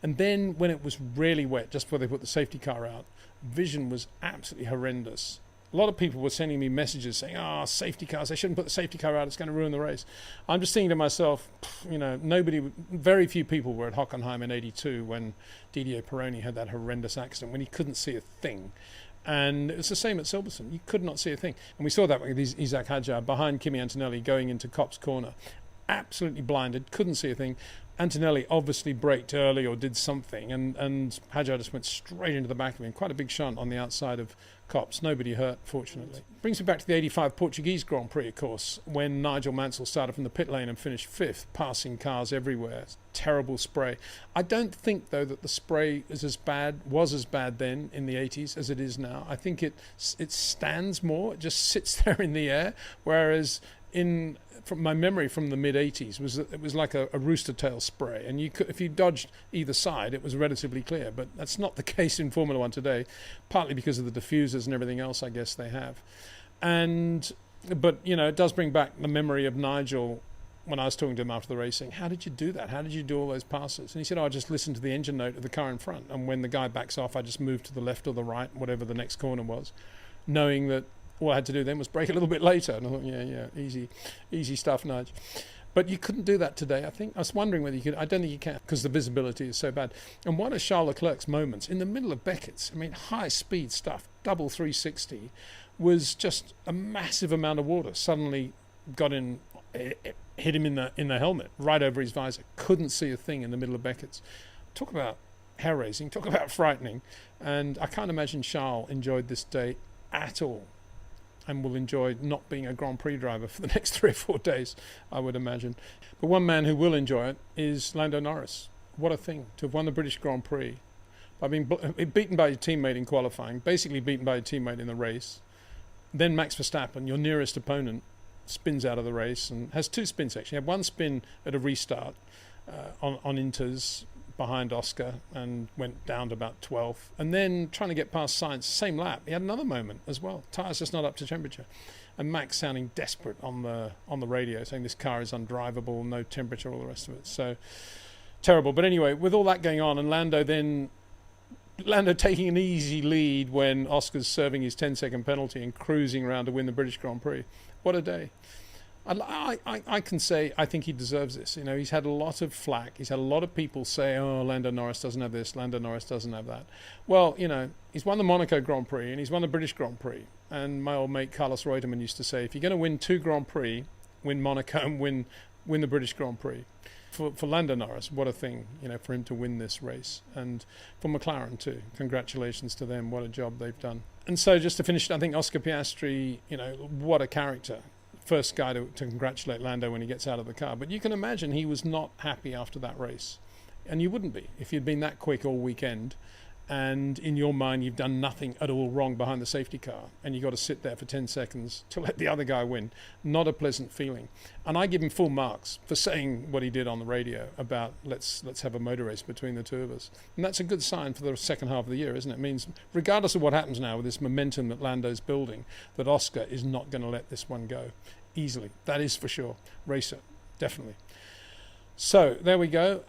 And then when it was really wet, just before they put the safety car out, vision was absolutely horrendous. A lot of people were sending me messages saying, safety cars, they shouldn't put the safety car out, it's going to ruin the race. I'm just thinking to myself, you know, very few people were at Hockenheim in 82 when Didier Pironi had that horrendous accident, when he couldn't see a thing. And it's the same at Silverstone. You could not see a thing. And we saw that with Isaac Hadjar behind Kimi Antonelli going into Copse corner. Absolutely blinded, couldn't see a thing. Antonelli obviously braked early or did something, and Hadjar just went straight into the back of him. Quite a big shunt on the outside of Copse. Nobody hurt, fortunately. Brings me back to the 85 Portuguese Grand Prix, of course, when Nigel Mansell started from the pit lane and finished 5th, passing cars everywhere. Terrible spray. I don't think, though, that the spray was as bad then in the 80s as it is now. I think it stands more. It just sits there in the air, whereas from my memory from the mid-80s it was like a rooster tail spray, and you could, if you dodged either side, it was relatively clear. But that's not the case in Formula One today, partly because of the diffusers and everything else I guess they have. But it does bring back the memory of Nigel when I was talking to him after the race, saying, how did you do that? How did you do all those passes? And he said, I just listened to the engine note of the car in front, and when the guy backs off, I just move to the left or the right, whatever the next corner was, knowing that all I had to do then was brake a little bit later. And I thought, easy stuff, Nige. But you couldn't do that today, I think. I was wondering whether you could. I don't think you can, because the visibility is so bad. And one of Charles Leclerc's moments in the middle of Beckett's, high-speed stuff, double 360, was just a massive amount of water suddenly got in, hit him in the helmet, right over his visor. Couldn't see a thing in the middle of Beckett's. Talk about hair-raising, talk about frightening. And I can't imagine Charles enjoyed this day at all, and will enjoy not being a Grand Prix driver for the next 3 or 4 days, I would imagine. But one man who will enjoy it is Lando Norris. What a thing to have won the British Grand Prix by being beaten by your teammate in qualifying, basically beaten by your teammate in the race. Then Max Verstappen, your nearest opponent, spins out of the race and has 2 spin sections. He had 1 spin at a restart on Inters behind Oscar and went down to about 12th, and then trying to get past Sainz, same lap, he had another moment as well. Tyres just not up to temperature, and Max sounding desperate on the radio, saying this car is undrivable, no temperature, all the rest of it. So terrible. But anyway, with all that going on, and Lando taking an easy lead when Oscar's serving his 10-second penalty and cruising around to win the British Grand Prix. What a day. I can say I think he deserves this. He's had a lot of flack. He's had a lot of people say, oh, Lando Norris doesn't have this, Lando Norris doesn't have that. Well, he's won the Monaco Grand Prix and he's won the British Grand Prix. And my old mate Carlos Reutemann used to say, if you're going to win 2 Grand Prix, win Monaco and win the British Grand Prix. For Lando Norris, what a thing, for him to win this race. And for McLaren too. Congratulations to them. What a job they've done. And so just to finish, I think Oscar Piastri, what a character. First guy to congratulate Lando when he gets out of the car. But you can imagine he was not happy after that race. And you wouldn't be if you'd been that quick all weekend, and in your mind you've done nothing at all wrong behind the safety car, and you got to sit there for 10 seconds to let the other guy win. Not a pleasant feeling. And I give him full marks for saying what he did on the radio about let's have a motor race between the 2 of us. And that's a good sign for the second half of the year, isn't it? It means regardless of what happens now with this momentum that Lando's building, that Oscar is not going to let this one go easily. That is for sure. Racer, definitely. So there we go.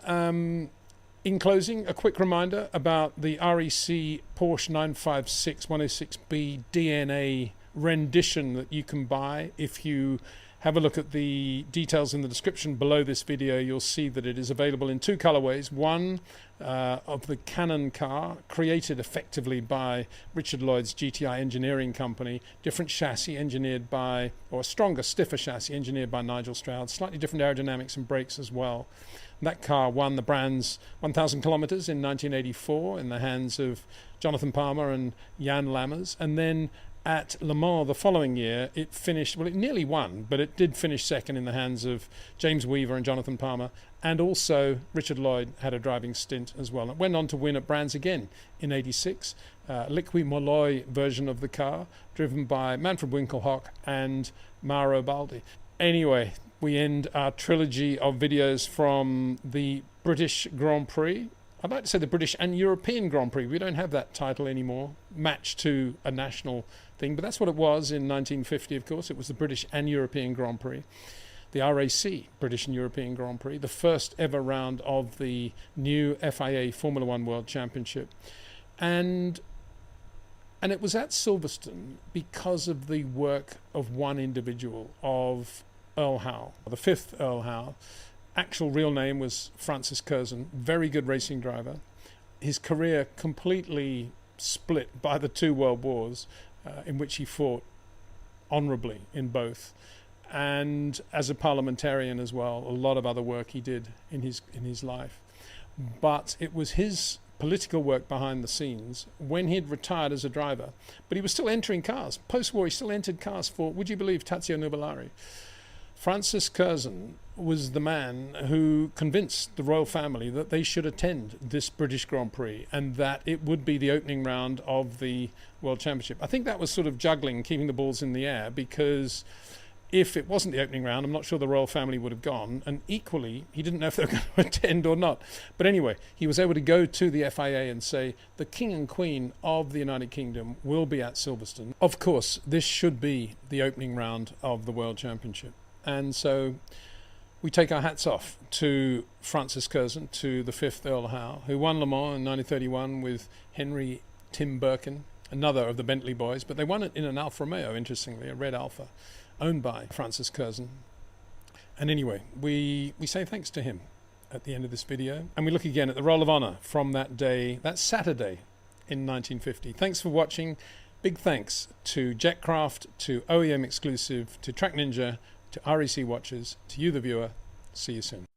In closing, a quick reminder about the REC Porsche 956 106B DNA rendition that you can buy. If you have a look at the details in the description below this video, you'll see that it is available in 2 colorways. One of the Canon car, created effectively by Richard Lloyd's GTI engineering company, different chassis engineered by, or a stronger, stiffer chassis engineered by Nigel Stroud, slightly different aerodynamics and brakes as well. That car won the brand's 1,000 kilometers in 1984 in the hands of Jonathan Palmer and Jan Lammers. And then at Le Mans the following year, it finished, well, it nearly won, but it did finish second in the hands of James Weaver and Jonathan Palmer. And also Richard Lloyd had a driving stint as well. It went on to win at Brands again in 86. Liqui Moly version of the car, driven by Manfred Winkelhock and Mauro Baldi. Anyway, we end our trilogy of videos from the British Grand Prix. I'd like to say the British and European Grand Prix. We don't have that title anymore, matched to a national thing, but that's what it was in 1950, of course. It was the British and European Grand Prix. The RAC, British and European Grand Prix, the first ever round of the new FIA Formula One World Championship. And it was at Silverstone because of the work of one individual, of Earl Howe, the 5th Earl Howe. Actual real name was Francis Curzon, very good racing driver. His career completely split by the two world wars, in which he fought honourably in both, and as a parliamentarian as well. A lot of other work he did in his life, but it was his political work behind the scenes when he had retired as a driver, but he was still entering cars. Post-war, he still entered cars for, would you believe, Tazio Nuvolari. Francis Curzon was the man who convinced the royal family that they should attend this British Grand Prix and that it would be the opening round of the World Championship. I think that was sort of juggling, keeping the balls in the air, because if it wasn't the opening round, I'm not sure the royal family would have gone. And equally, he didn't know if they were going to attend or not. But anyway, he was able to go to the FIA and say, the King and Queen of the United Kingdom will be at Silverstone. Of course, this should be the opening round of the World Championship. And so we take our hats off to Francis Curzon, to the 5th Earl Howe, who won Le Mans in 1931 with Henry Tim Birkin, another of the Bentley boys. But they won it in an Alfa Romeo, interestingly, a red Alfa, owned by Francis Curzon. And anyway, we say thanks to him at the end of this video. And we look again at the Roll of Honour from that day, that Saturday in 1950. Thanks for watching. Big thanks to Jetcraft, to OEM Exclusive, to TrackNinja, to REC Watchers, to you the viewer. See you soon.